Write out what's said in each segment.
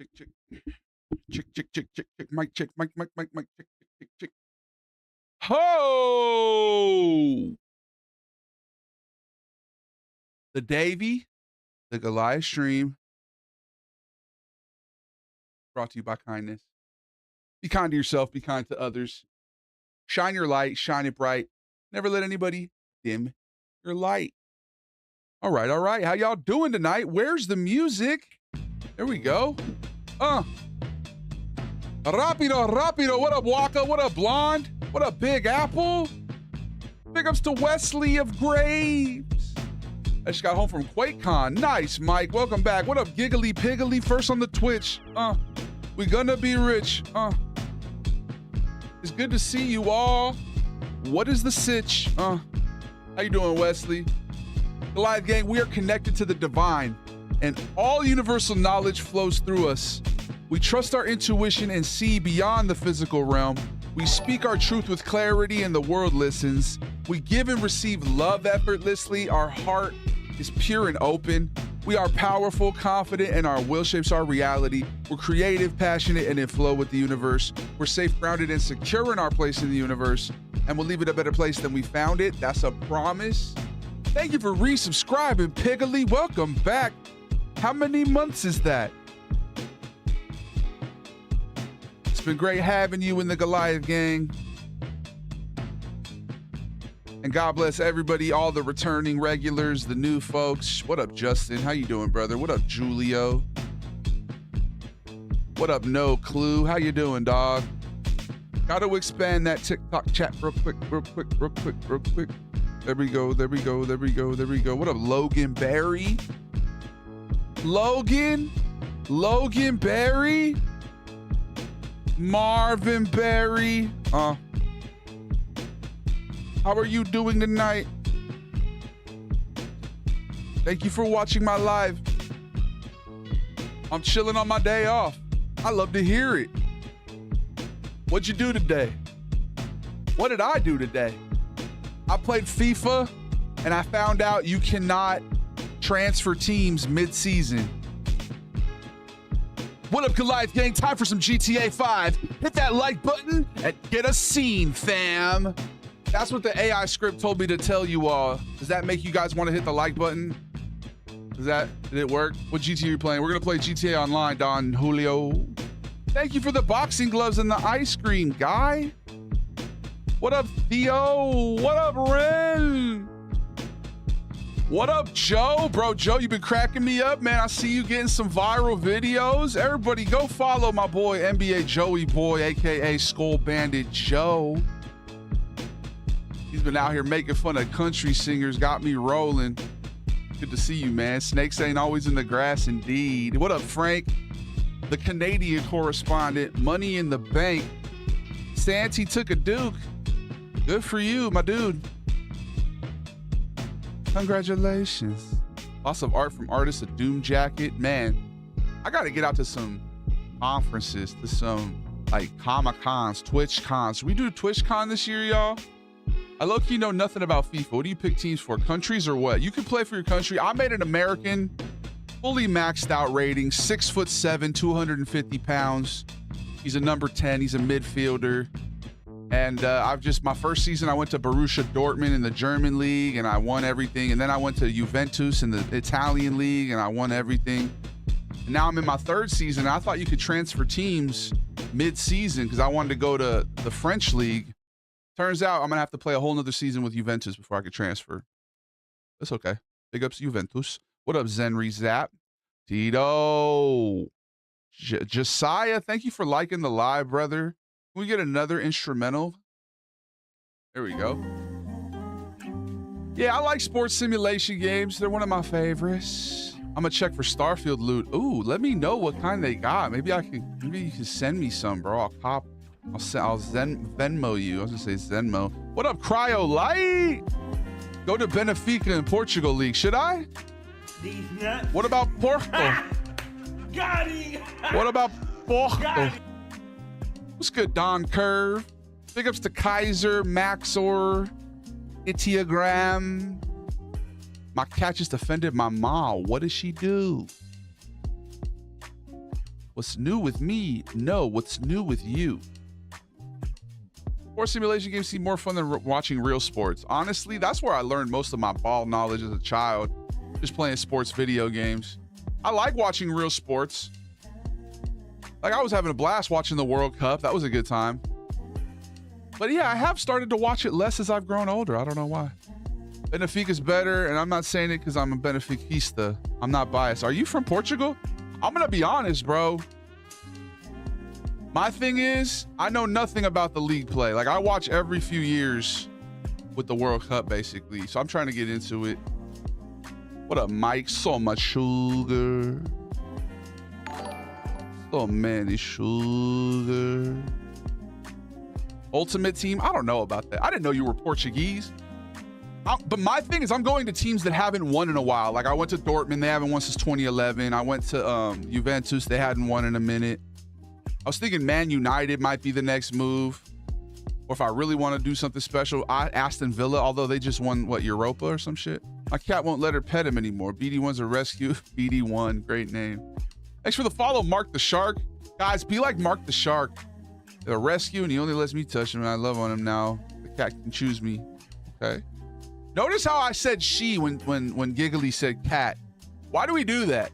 chick, chick, chick, chick, chick, chick, chick, mic, chick, mic, mic, mic, mic, chick, chick, chick, chick. Ho! The Davy, the Goliath stream, brought to you by kindness. Be kind to yourself, be kind to others. Shine your light, shine it bright. Never let anybody dim your light. All right, all right. How y'all doing tonight? Where's the music? There we go. Rapido, rapido. What up, Waka? What up, Blonde? What up, Big Apple? Big ups to Wesley of Graves. I just got home from QuakeCon. Nice, Mike. Welcome back. What up, Giggly Piggly? First on the Twitch. We gonna be rich. It's good to see you all. What is the sitch? How you doing, Wesley? Goliath Gang, we are connected to the divine, and all universal knowledge flows through us. We trust our intuition and see beyond the physical realm. We speak our truth with clarity and the world listens. We give and receive love effortlessly. Our heart is pure and open. We are powerful, confident, and our will shapes our reality. We're creative, passionate, and in flow with the universe. We're safe, grounded, and secure in our place in the universe, and we'll leave it a better place than we found it. That's a promise. Thank you for resubscribing, Piggly. Welcome back. How many months is that? It's been great having you in the Goliath Gang. And God bless everybody, all the returning regulars, the new folks. What up, Justin? How you doing, brother? What up, Julio? What up, No Clue? How you doing, dog? Got to expand that TikTok chat real quick, real quick, real quick, real quick. There we go, there we go, there we go, there we go. What up, Logan Berry? Logan Berry? Marvin Berry? How are you doing tonight? Thank you for watching my live. I'm chilling on my day off. I love to hear it. What'd you do today? What did I do today? I played FIFA and I found out you cannot transfer teams mid-season. What up, Goliath Gang? Time for some GTA 5. Hit that like button and get a scene, fam. That's what the AI script told me to tell you all. Does that make you guys want to hit the like button? Did it work? What GTA are you playing? We're going to play GTA Online, Don Julio. Thank you for the boxing gloves and the ice cream, guy. What up, Theo? What up, Ren? What up, Joe? Bro, Joe, you've been cracking me up, man. I see you getting some viral videos. Everybody go follow my boy, NBA Joey Boy, a.k.a. Skull Bandit Joe. He's been out here making fun of country singers. Got me rolling. Good to see you, man. Snakes ain't always in the grass, indeed. What up, Frank? The Canadian correspondent. Money in the bank. Santy took a Duke. Good for you, my dude. Congratulations. Lots of art from artists, a Doom jacket. Man, I got to get out to some conferences, to some like Comic-Cons, Twitch cons. Should we do TwitchCon this year, y'all? I low-key know nothing about FIFA. What do you pick teams for? Countries or what? You can play for your country. I made an American, fully maxed out rating, 6'7", 250 pounds. He's a number 10. He's a midfielder. And my first season, I went to Borussia Dortmund in the German league and I won everything. And then I went to Juventus in the Italian league and I won everything. And now I'm in my third season. I thought you could transfer teams mid-season because I wanted to go to the French league. Turns out I'm going to have to play a whole nother season with Juventus before I could transfer. That's okay. Big ups Juventus. What up, Zenry Zap? Tito. Josiah, thank you for liking the live, brother. Can we get another instrumental? There we go. Yeah, I like sports simulation games. They're one of my favorites. I'm gonna check for Starfield loot. Ooh, let me know what kind they got. Maybe you can send me some, bro. I'll Venmo you. I was gonna say Zenmo. What up, Cryo Light? Go to Benfica in Portugal League. Should I? What about Porto? Got him! What about Porto? What's good, Don Curve? Big ups to Kaiser, Maxor, Itiogram. My cat just offended my mom. What did she do? What's new with me? No, what's new with you? Sports simulation games seem more fun than watching real sports. Honestly, that's where I learned most of my ball knowledge as a child, just playing sports video games. I like watching real sports. Like, I was having a blast watching the World Cup. That was a good time. But yeah, I have started to watch it less as I've grown older. I don't know why. Benfica's better, and I'm not saying it because I'm a Benfiquista. I'm not biased. Are you from Portugal? I'm going to be honest, bro. My thing is, I know nothing about the league play. Like, I watch every few years with the World Cup, basically. So I'm trying to get into it. What up, Mike? So much sugar. So many sugar. Ultimate Team? I don't know about that. I didn't know you were Portuguese. But my thing is, I'm going to teams that haven't won in a while. Like, I went to Dortmund. They haven't won since 2011. I went to Juventus. They hadn't won in a minute. I was thinking Man United might be the next move. Or if I really want to do something special, Aston Villa, although they just won, what, Europa or some shit? My cat won't let her pet him anymore. BD1's a rescue. BD1, great name. Thanks for the follow, Mark the Shark. Guys, be like Mark the Shark. They're a rescue, and he only lets me touch him, and I love on him now. The cat can choose me. Okay. Notice how I said she when Giggly said cat. Why do we do that?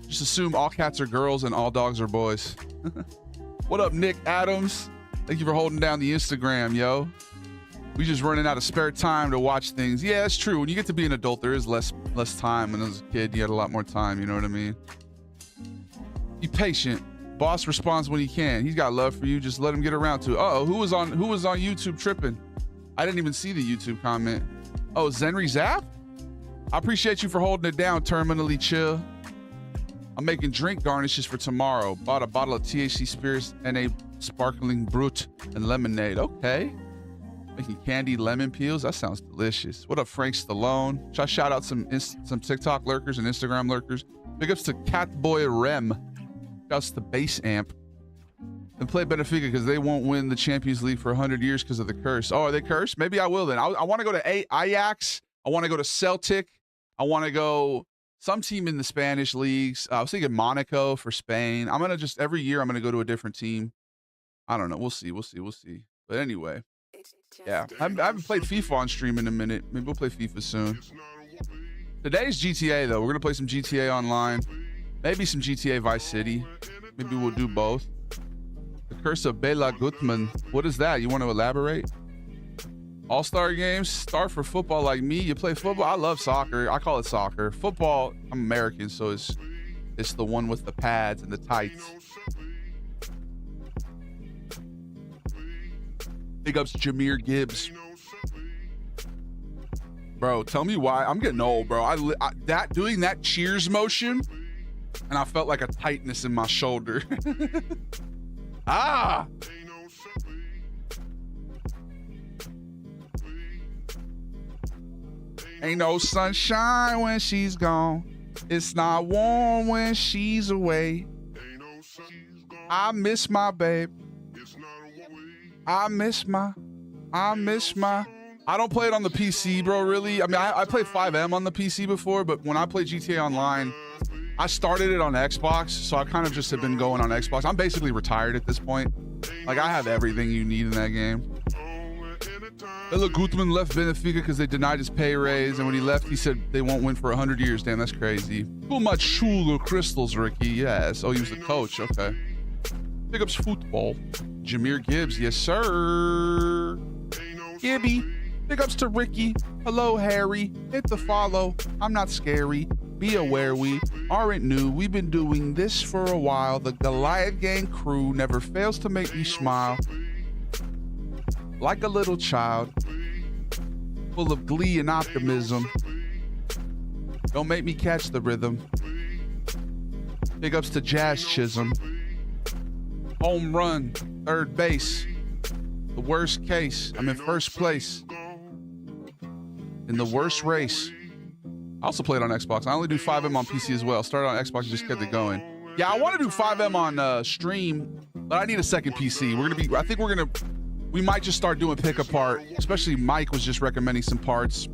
Just assume all cats are girls and all dogs are boys. What up, Nick Adams? Thank you for holding down the Instagram, yo. We just running out of spare time to watch things. Yeah, that's true. When you get to be an adult, there is less time. When I was a kid, you had a lot more time. You know what I mean? Be patient. Boss responds when he can. He's got love for you. Just let him get around to it. Uh-oh, who was on YouTube tripping? I didn't even see the YouTube comment. Oh, Zenry Zap? I appreciate you for holding it down, terminally chill. I'm making drink garnishes for tomorrow. Bought a bottle of THC spirits and a sparkling brut and lemonade. Okay. Making candied lemon peels. That sounds delicious. What up, Frank Stallone? Should I shout out some TikTok lurkers and Instagram lurkers? Big ups to Catboy Rem. Shouts to Bass Amp. And play Benfica because they won't win the Champions League for 100 years because of the curse. Oh, are they cursed? Maybe I will then. I want to go to Ajax. I want to go to Celtic. I want to go some team in the Spanish leagues. I was thinking Monaco for Spain. I'm going to just, every year, I'm going to go to a different team. I don't know. We'll see. But anyway, yeah. I haven't played FIFA on stream in a minute. Maybe we'll play FIFA soon. Today's GTA, though. We're going to play some GTA Online. Maybe some GTA Vice City. Maybe we'll do both. The Curse of Bela Gutmann. What is that? You want to elaborate? All-star games? Start for football like me. You play football? I love soccer. I call it soccer. Football, I'm American, so it's the one with the pads and the tights. Big ups Jameer Gibbs. Bro, tell me why. I'm getting old, bro. Doing that cheers motion, and I felt like a tightness in my shoulder. Ah! Ain't no sunshine when she's gone. It's not warm when she's away. I miss my babe. I miss my. I don't play it on the PC, bro, really. I mean, I played 5M on the PC before, but when I play GTA Online, I started it on Xbox, so I kind of just have been going on Xbox. I'm basically retired at this point. Like, I have everything you need in that game. Bela Gutmann left Benfica because they denied his pay raise, and when he left, he said they won't win for 100 years. Damn, that's crazy. Too much sugar crystals, Ricky. Yes. Oh, he was the coach. Okay. Big ups football. Jameer Gibbs. Yes, sir. Gibby. Big ups to Ricky. Hello, Harry. Hit the follow. I'm not scary. Be aware we aren't new. We've been doing this for a while. The Goliath Gang crew never fails to make me smile. Like a little child, full of glee and optimism. Don't make me catch the rhythm. Big ups to Jazz Chisholm. Home run, third base. The worst case, I'm in first place. In the worst race. I also played on Xbox. I only do 5M on PC as well. Started on Xbox and just kept it going. Yeah, I want to do 5M on stream, but I need a second PC. We might just start doing pick apart, especially Mike was just recommending some parts.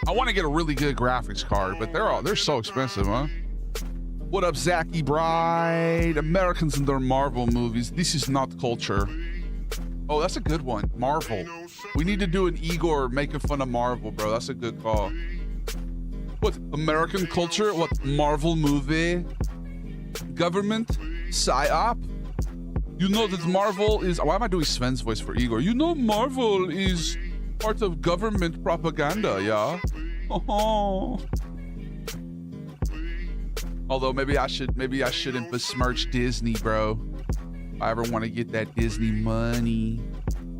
I want to get a really good graphics card, but they're so expensive, huh? What up, Zachy Bride? Americans and their Marvel movies. This is not culture. Oh, that's a good one. Marvel. We need to do an Igor making fun of Marvel, bro. That's a good call. What? American culture? What? Marvel movie? Government? PSYOP? You know that Marvel is... Why am I doing Sven's voice for Igor? You know Marvel is part of government propaganda, yeah? Oh. Although maybe I shouldn't besmirch Disney, bro. If I ever want to get that Disney money.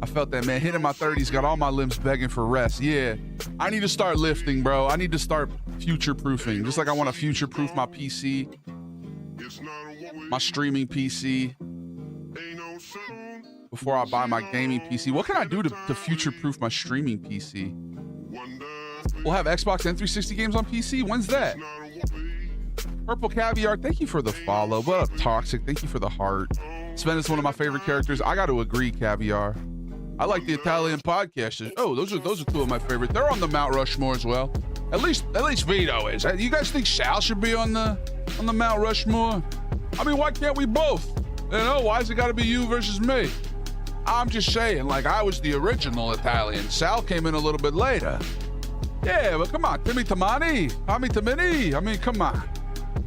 I felt that, man. Hitting my 30s got all my limbs begging for rest. Yeah, I need to start lifting, bro. I need to start future-proofing. Just like I want to future-proof my PC, my streaming PC, before I buy my gaming PC. What can I do to future-proof my streaming PC? We'll have Xbox and 360 games on PC. When's that? Purple Caviar, thank you for the follow. What up, Toxic? Thank you for the heart. Sven is one of my favorite characters. I got to agree, Caviar. I like the Italian podcasters. Oh, those are two of my favorite. They're on the Mount Rushmore as well. At least Vito is. You guys think Sal should be on the Mount Rushmore? I mean, why can't we both? You know, why has it got to be you versus me? I'm just saying, like, I was the original Italian. Sal came in a little bit later. Yeah, but come on, Timmy Tamani, Tommy Tamini. I mean, come on.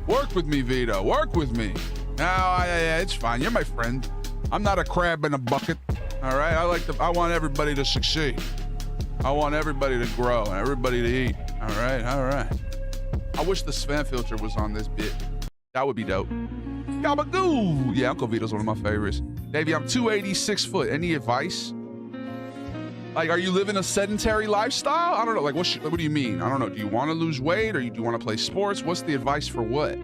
Work with me, Vito. Work with me. No, yeah, it's fine. You're my friend. I'm not a crab in a bucket. All right. I want everybody to succeed. I want everybody to grow and everybody to eat. All right. I wish the Sven filter was on this bit. That would be dope. Gabagoo. Yeah, Uncle Vito's one of my favorites. Davey, I'm 286 foot. Any advice? Like, are you living a sedentary lifestyle? I don't know. Like, what do you mean? I don't know. Do you want to lose weight or do you want to play sports? What's the advice for what?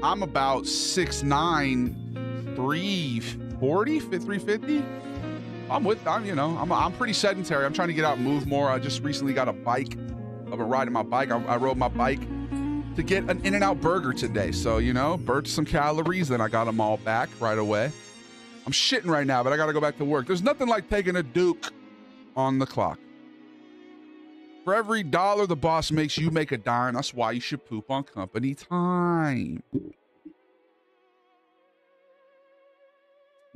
I'm about 6'9", 340, 350. I'm pretty sedentary. I'm trying to get out and move more. I just recently got a bike. I've been riding my bike. I rode my bike to get an In-N-Out burger today. So, burnt some calories, then I got them all back right away. I'm shitting right now, but I got to go back to work. There's nothing like taking a Duke on the clock. For every dollar the boss makes, you make a dime. That's why you should poop on company time.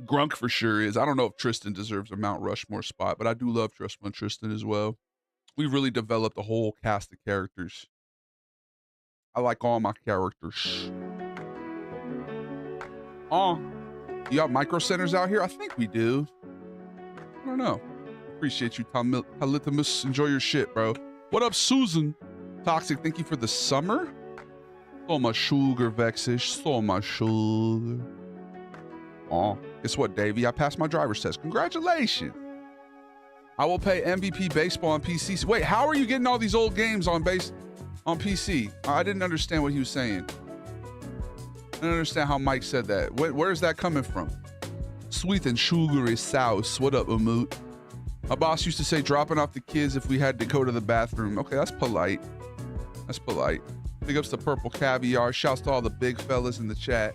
Grunk for sure is. I don't know if Tristan deserves a Mount Rushmore spot, but I do love Tristan as well. We've really developed a whole cast of characters. I like all my characters. Oh, you got micro centers out here? I think we do. I don't know. Appreciate you, Talitamus. Enjoy your shit, bro. What up, Susan? Toxic, thank you for the summer. So much sugar, Vexish. So much sugar. Oh, guess what, Davey? I passed my driver's test. Congratulations. I will pay MVP baseball on PC. Wait, how are you getting all these old games on PC? I didn't understand what he was saying. I didn't understand how Mike said that. Where's that coming from? Sweet and sugary sauce. What up, Umut? My boss used to say dropping off the kids if we had to go to the bathroom. Okay, that's polite. That's polite. Big ups to Purple Caviar. Shouts to all the big fellas in the chat.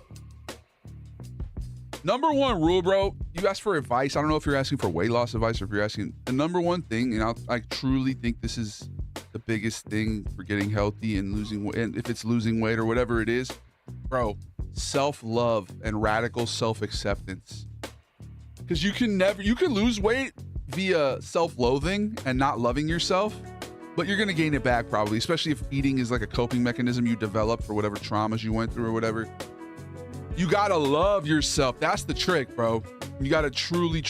Number one rule, bro. You asked for advice. I don't know if you're asking for weight loss advice or if you're asking the number one thing, and I truly think this is the biggest thing for getting healthy and losing weight. And if it's losing weight or whatever it is, bro, self-love and radical self-acceptance. Because you can lose weight via self-loathing and not loving yourself, but you're gonna gain it back probably, especially if eating is like a coping mechanism you developed for whatever traumas you went through or whatever. You gotta love yourself. That's the trick, bro. You gotta truly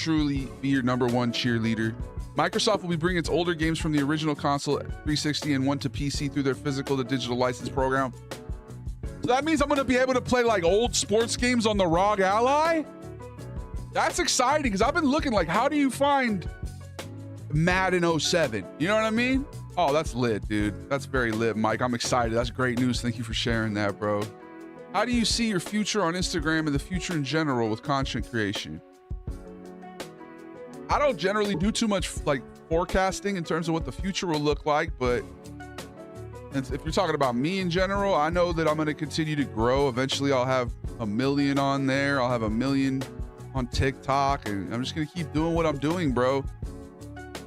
be your number one cheerleader. Microsoft will be bringing its older games from the original console 360 and one to PC through their physical to digital license program. So that means I'm gonna be able to play like old sports games on the ROG Ally? That's exciting because I've been looking like, how do you find Madden 07? You know what I mean? Oh, that's lit, dude. That's very lit, Mike. I'm excited. That's great news. Thank you for sharing that, bro. How do you see your future on Instagram and the future in general with content creation? I don't generally do too much like forecasting in terms of what the future will look like, but if you're talking about me in general, I know that I'm going to continue to grow. Eventually I'll have 1 million on there. I'll have 1 million on TikTok, and I'm just going to keep doing what I'm doing, bro.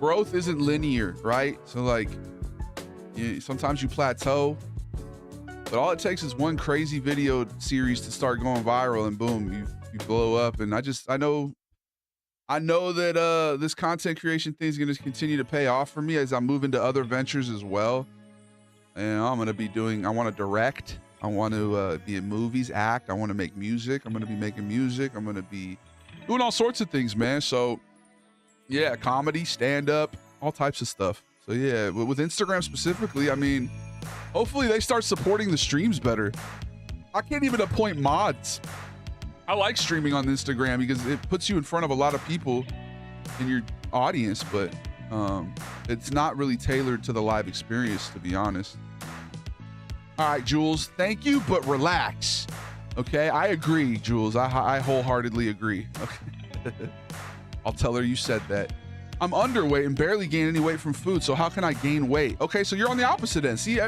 Growth isn't linear, right? So like, sometimes you plateau, But all it takes is one crazy video series to start going viral, and boom, you blow up. And I know that this content creation thing is going to continue to pay off for me as I move into other ventures as well. And I'm going to be I want to direct. I want to be in movies, act. I want to make music. I'm going to be making music. I'm going to be doing all sorts of things, man. So yeah, comedy, stand up, all types of stuff. So yeah, with Instagram specifically, I mean, hopefully they start supporting the streams better. I can't even appoint mods. I like streaming on Instagram because it puts you in front of a lot of people in your audience, but it's not really tailored to the live experience, to be honest. All right, Jules, thank you, but relax. Okay, I agree, Jules. I wholeheartedly agree. Okay. I'll tell her you said that. I'm underweight and barely gain any weight from food, so how can I gain weight? Okay, so you're on the opposite end. See,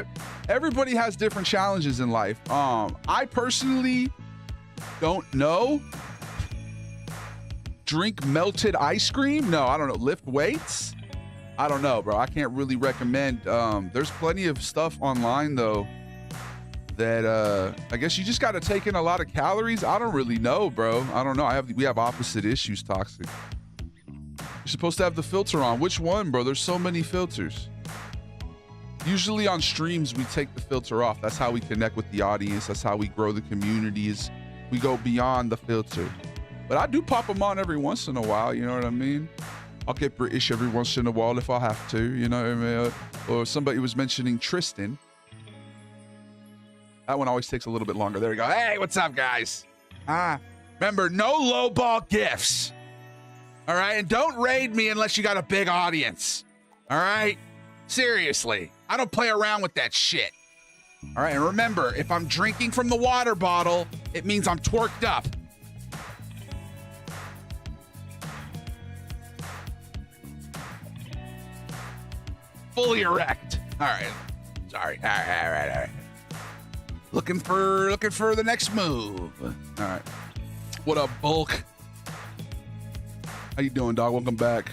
everybody has different challenges in life. I personally don't know. Drink melted ice cream? No, I don't know. Lift weights? I don't know, bro. I can't really recommend. There's plenty of stuff online, though, that I guess you just got to take in a lot of calories. I don't really know, bro. I don't know. We have opposite issues, Toxic. You're supposed to have the filter on. Which one, bro? There's so many filters. Usually on streams, we take the filter off. That's how we connect with the audience. That's how we grow the communities. We go beyond the filter. But I do pop them on every once in a while, you know what I mean? I'll get British every once in a while if I have to, you know what I mean? Or somebody was mentioning Tristan. That one always takes a little bit longer. There we go. Hey, what's up, guys? Remember, no lowball gifts. All right? And don't raid me unless you got a big audience. All right? Seriously. I don't play around with that shit. All right? And remember, if I'm drinking from the water bottle, it means I'm twerked up. Fully erect. All right. Sorry. All right. Looking for the next move. All right. What up, Bulk? How you doing, dog? Welcome back.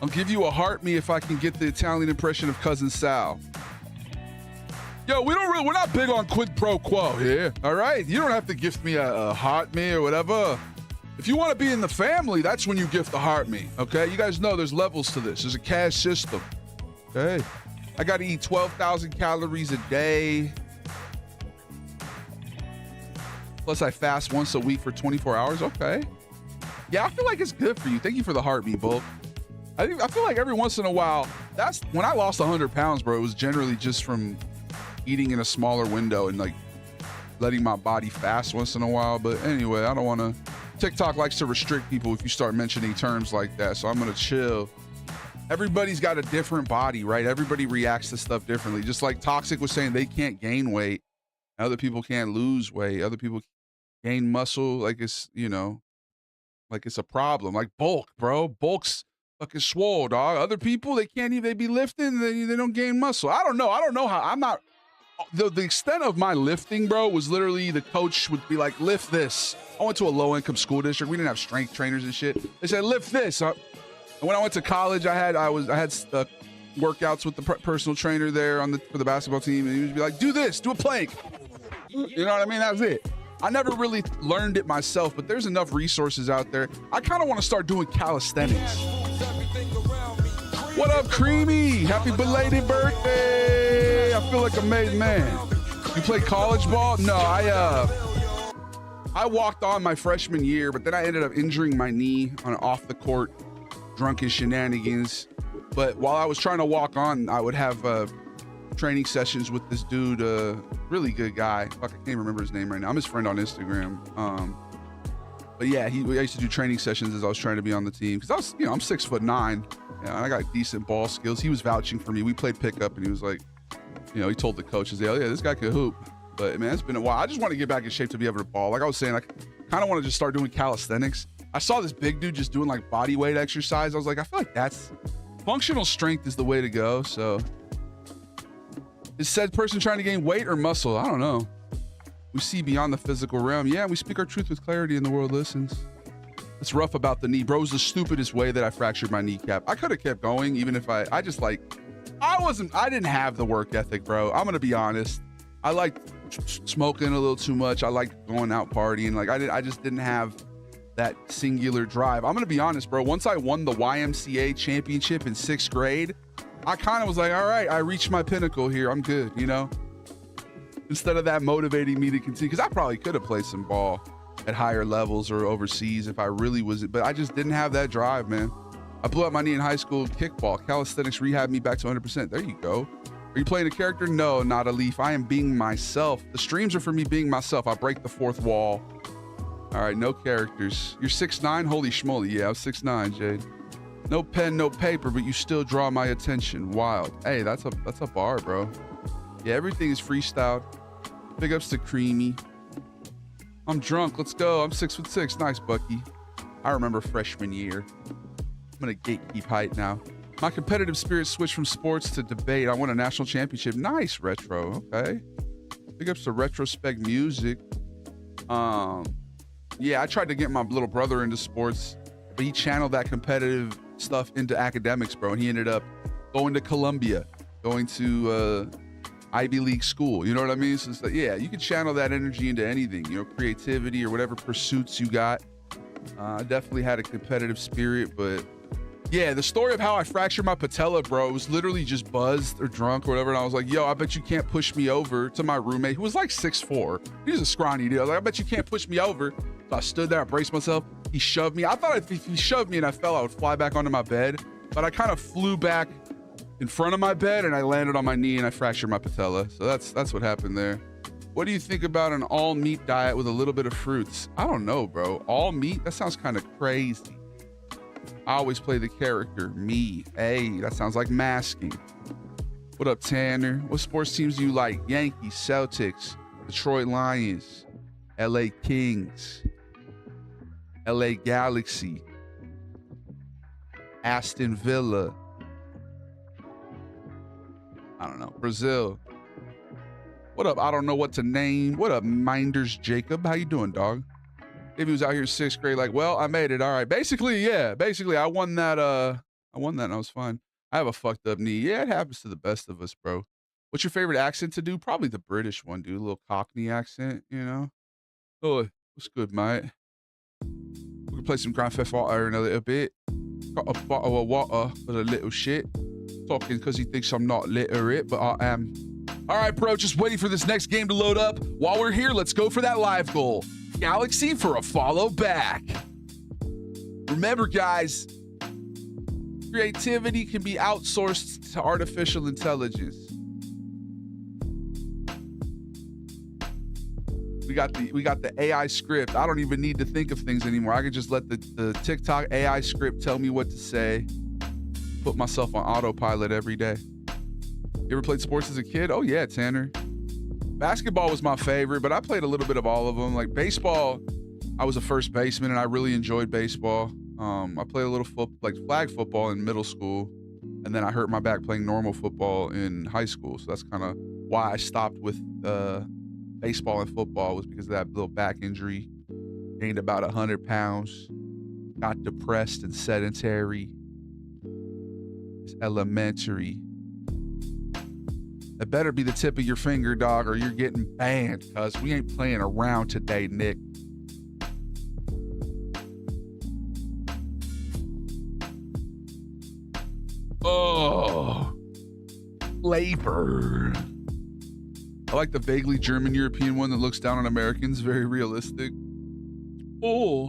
I'll give you a heart me if I can get the Italian impression of Cousin Sal. Yo, we're not big on quid pro quo here. All right, you don't have to gift me a heart me or whatever. If you want to be in the family, that's when you gift the heart me. Okay, you guys know there's levels to this. There's a cash system. Okay, I got to eat 12,000 calories a day. Plus, I fast once a week for 24 hours. Okay. Yeah, I feel like it's good for you. Thank you for the heartbeat, Bull. I feel like every once in a while, that's when I lost 100 pounds, bro. It was generally just from eating in a smaller window and like letting my body fast once in a while. But anyway, I don't want to. TikTok likes to restrict people if you start mentioning terms like that. So I'm going to chill. Everybody's got a different body, right? Everybody reacts to stuff differently. Just like Toxic was saying, they can't gain weight. Other people can't lose weight. Other people gain muscle like it's, you know, like it's a problem. Like Bulk, bro. Bulk's fucking swole, dog. Other people, they can't even, they be lifting, they don't gain muscle. I don't know how, I'm not, the extent of my lifting, bro, was literally the coach would be like, lift this. I went to a low-income school district. We didn't have strength trainers and shit. They said, lift this. And when I went to college, I had workouts with the personal trainer there for the basketball team, and he would be like, do this, do a plank. You know what I mean? That was it. I never really learned it myself, but there's enough resources out there. I kind of want to start doing calisthenics. What up, Creamy? Happy belated birthday. I feel like a made man. You play college ball? No, I walked on my freshman year, but then I ended up injuring my knee on off the court drunken shenanigans. But while I was trying to walk on, I would have training sessions with this dude, really good guy. Fuck, I can't remember his name right now. I'm his friend on Instagram. But yeah, I used to do training sessions as I was trying to be on the team because I was, you know, I'm 6'9". And I got decent ball skills. He was vouching for me. We played pickup, and he was like, you know, he told the coaches, oh yeah, this guy can hoop. But man, it's been a while. I just want to get back in shape to be able to ball. Like I was saying, I kind of want to just start doing calisthenics. I saw this big dude just doing like body weight exercise. I was like, I feel like that's functional strength is the way to go. So is said person trying to gain weight or muscle? I don't know. We see beyond the physical realm. Yeah, we speak our truth with clarity and the world listens. It's rough about the knee. Bro, it was the stupidest way that I fractured my kneecap. I could have kept going even if I didn't have the work ethic, bro. I'm going to be honest. I like smoking a little too much. I like going out partying. Like I just didn't have that singular drive. I'm gonna be honest, bro. Once I won the YMCA championship in 6th grade, I kind of was like, all right, I reached my pinnacle here. I'm good, you know? Instead of that motivating me to continue, because I probably could have played some ball at higher levels or overseas if I really was, but I just didn't have that drive, man. I blew up my knee in high school kickball. Calisthenics rehabbed me back to 100%. There you go. Are you playing a character? No, not a Leaf. I am being myself. The streams are for me being myself. I break the fourth wall. All right, no characters. You're 6'9"? Holy schmoly. Yeah, I was 6'9", Jade. No pen, no paper, but you still draw my attention. Wild. Hey, that's a bar, bro. Yeah, everything is freestyled. Big ups to Creamy. I'm drunk. Let's go. I'm 6'6". Nice, Bucky. I remember freshman year. I'm gonna gatekeep height now. My competitive spirit switched from sports to debate. I won a national championship. Nice, Retro. Okay. Big ups to Retrospect Music. Yeah, I tried to get my little brother into sports, but he channeled that competitive stuff into academics, bro. And he ended up going to Columbia, going to Ivy League school. You know what I mean? So it's like, yeah, you can channel that energy into anything, you know, creativity or whatever pursuits you got. I definitely had a competitive spirit, but yeah, the story of how I fractured my patella, bro, was literally just buzzed or drunk or whatever. And I was like, yo, I bet you can't push me over, to my roommate, who was like 6'4". He was a scrawny dude. I was like, I bet you can't push me over. So I stood there, I braced myself. He shoved me. I thought if he shoved me and I fell, I would fly back onto my bed. But I kind of flew back in front of my bed and I landed on my knee and I fractured my patella. So that's what happened there. What do you think about an all meat diet with a little bit of fruits? I don't know, bro. All meat? That sounds kind of crazy. I always play the character, me. Hey, that sounds like masking. What up, Tanner? What sports teams do you like? Yankees, Celtics, Detroit Lions, LA Kings, LA Galaxy, Aston Villa. I don't know. Brazil. What up? I don't know what to name. What up, Minders Jacob? How you doing, dog? If he was out here in 6th grade, like, well, I made it. All right. Basically, yeah. Basically, I won that and I was fine. I have a fucked up knee. Yeah, it happens to the best of us, bro. What's your favorite accent to do? Probably the British one, dude. A little Cockney accent, you know? Oh, what's good, mate? We can play some Grand Theft Auto in a little bit. Got a bottle of water for the little shit. Talking because he thinks I'm not literate, but I am. All right, bro, just waiting for this next game to load up. While we're here, let's go for that live goal. Galaxy for a follow back. Remember, guys, creativity can be outsourced to artificial intelligence. We got the AI script. I don't even need to think of things anymore. I can just let the TikTok AI script tell me what to say. Put myself on autopilot every day. You ever played sports as a kid? Oh yeah, Tanner. Basketball was my favorite, but I played a little bit of all of them. Like baseball, I was a first baseman and I really enjoyed baseball. I played a little flag football in middle school, and then I hurt my back playing normal football in high school. So that's kind of why I stopped with baseball and football, was because of that little back injury. Gained about 100 pounds, got depressed and sedentary. It's elementary. It better be the tip of your finger, dog, or you're getting banned, cuz we ain't playing around today, Nick. Oh, flavor. I like the vaguely German European one that looks down on Americans, very realistic. Oh,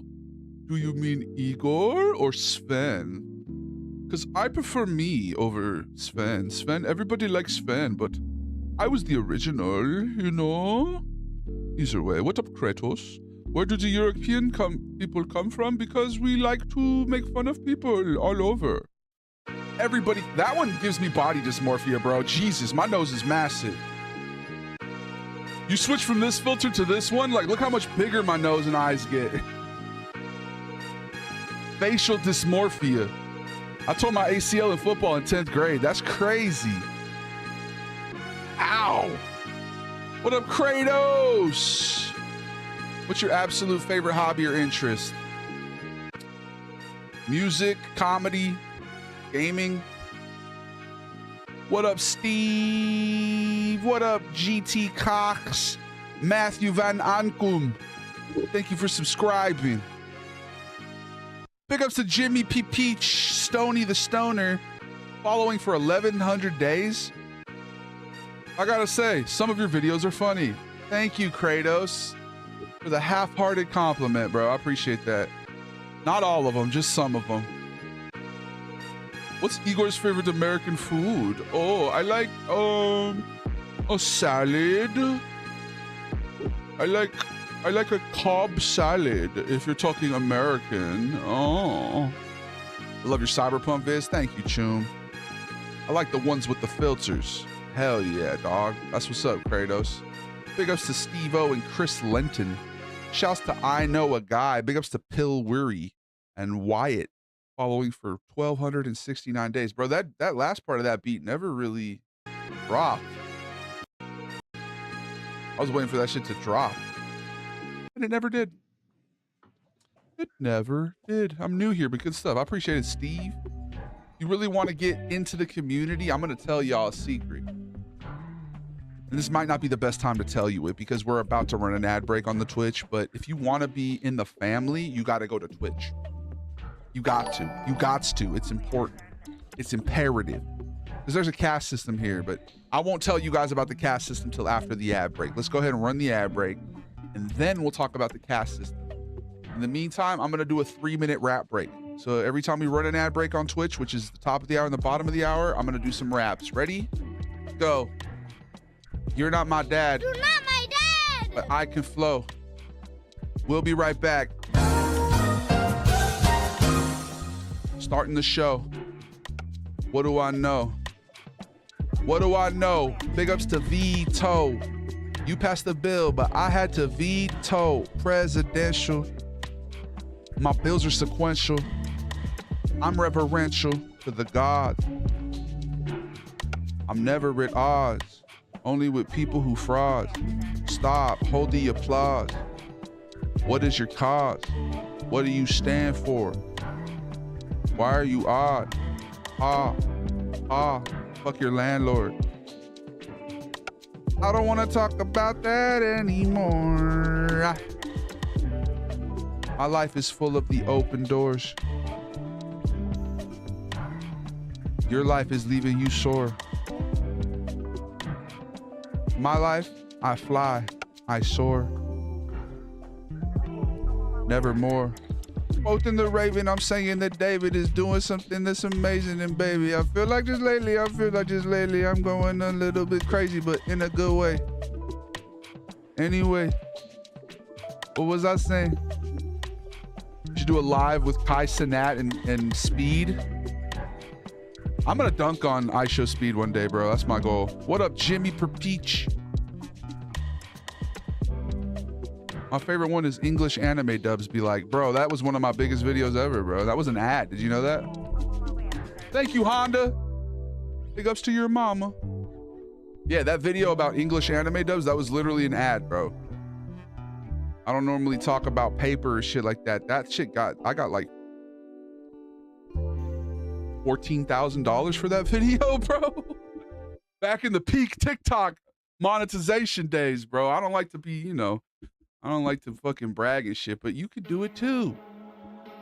do you mean Igor or Sven? Because I prefer me over Sven. Sven, everybody likes Sven, but I was the original, you know? Either way, what up, Kratos? Where do the European people come from? Because we like to make fun of people all over. Everybody, that one gives me body dysmorphia, bro. Jesus, my nose is massive. You switch from this filter to this one? Like, look how much bigger my nose and eyes get. Facial dysmorphia. I tore my ACL in football in 10th grade. That's crazy. Ow. What up, Kratos? What's your absolute favorite hobby or interest? Music, comedy, gaming? What up, Steve? What up, GT Cox? Matthew Van Ankum. Thank you for subscribing. Big ups to Jimmy P. Peach, Stony the Stoner, following for 1,100 days. I gotta say, some of your videos are funny. Thank you, Kratos, for the half-hearted compliment, bro. I appreciate that. Not all of them, just some of them. What's Igor's favorite American food? Oh, I like a salad. I like a Cobb salad if you're talking American. Oh. I love your cyberpunk vids. Thank you, Choom. I like the ones with the filters. Hell yeah, dog. That's what's up, Kratos. Big ups to Steve-O and Chris Lenton. Shouts to I Know a Guy. Big ups to Pill Weary and Wyatt, following for 1,269 days. Bro, that last part of that beat never really dropped. I was waiting for that shit to drop. And it never did. It never did. I'm new here, but good stuff. I appreciate it, Steve. You really want to get into the community? I'm going to tell y'all a secret. And this might not be the best time to tell you it because we're about to run an ad break on the Twitch. But if you want to be in the family, you got to go to Twitch. You got to. You got to. It's important. It's imperative. Because there's a caste system here, but I won't tell you guys about the caste system till after the ad break. Let's go ahead and run the ad break, and then we'll talk about the caste system. In the meantime, I'm going to do a 3-minute rap break. So every time we run an ad break on Twitch, which is the top of the hour and the bottom of the hour, I'm going to do some raps. Ready? Go. You're not my dad. You're not my dad. But I can flow. We'll be right back. Starting the show. What do I know? What do I know? Big ups to Veto. You passed the bill, but I had to veto. Presidential. My bills are sequential. I'm reverential to the gods. I'm never at odds, only with people who fraud. Stop, hold the applause. What is your cause? What do you stand for? Why are you odd? Fuck your landlord. I don't want to talk about that anymore. My life is full of the open doors. Your life is leaving you sore. My life, I fly, I soar. Nevermore. Both in the Raven, I'm saying that David is doing something that's amazing. And baby, I feel like just lately, I'm going a little bit crazy, but in a good way. Anyway, what was I saying? We should do a live with Kai Cenat and Speed. I'm gonna dunk on I Show Speed one day, bro. That's my goal. What up, Jimmy Perpeach? My favorite one is English anime dubs be like, bro, that was one of my biggest videos ever, bro. That was an ad. Did you know that? Thank you, Honda. Big ups to your mama. Yeah, that video about English anime dubs, that was literally an ad, bro. I don't normally talk about paper or shit like that. That shit I got like $14,000 for that video, bro. Back in the peak TikTok monetization days, bro. I don't like to be, I don't like to fucking brag and shit, but you could do it too.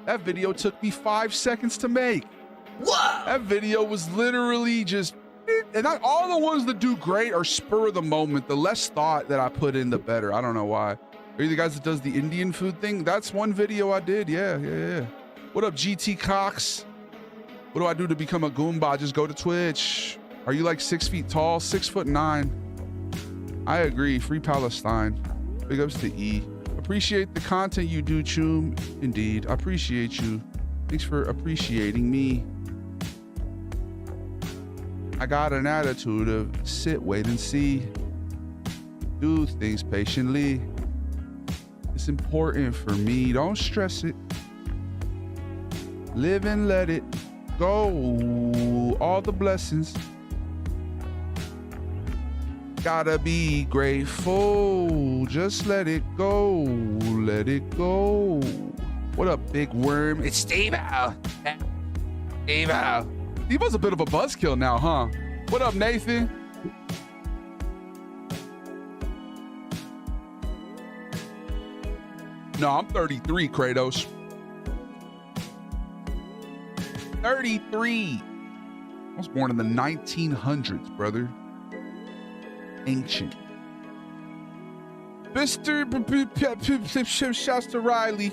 That video took me 5 seconds to make. Whoa! That video was literally just, and all the ones that do great are spur of the moment. The less thought that I put in, the better. I don't know why. Are you the guys that does the Indian food thing? That's one video I did. Yeah. What up, GT Cox? What do I do to become a Goomba? Just go to Twitch. Are you like 6 feet tall? 6'9". I agree. Free Palestine. Big ups to E. Appreciate the content you do, Choom. Indeed. I appreciate you. Thanks for appreciating me. I got an attitude of sit, wait, and see. Do things patiently. It's important for me. Don't stress it. Live and let it go. All the blessings. Gotta be grateful. Just let it go. Let it go. What up, big worm? It's Steve-O. Steve-O. Steve-O's a bit of a buzzkill now, huh? What up, Nathan? No, I'm 33, Kratos. 33. I was born in the 1900s, brother. Ancient. Mr. Shouts to Riley.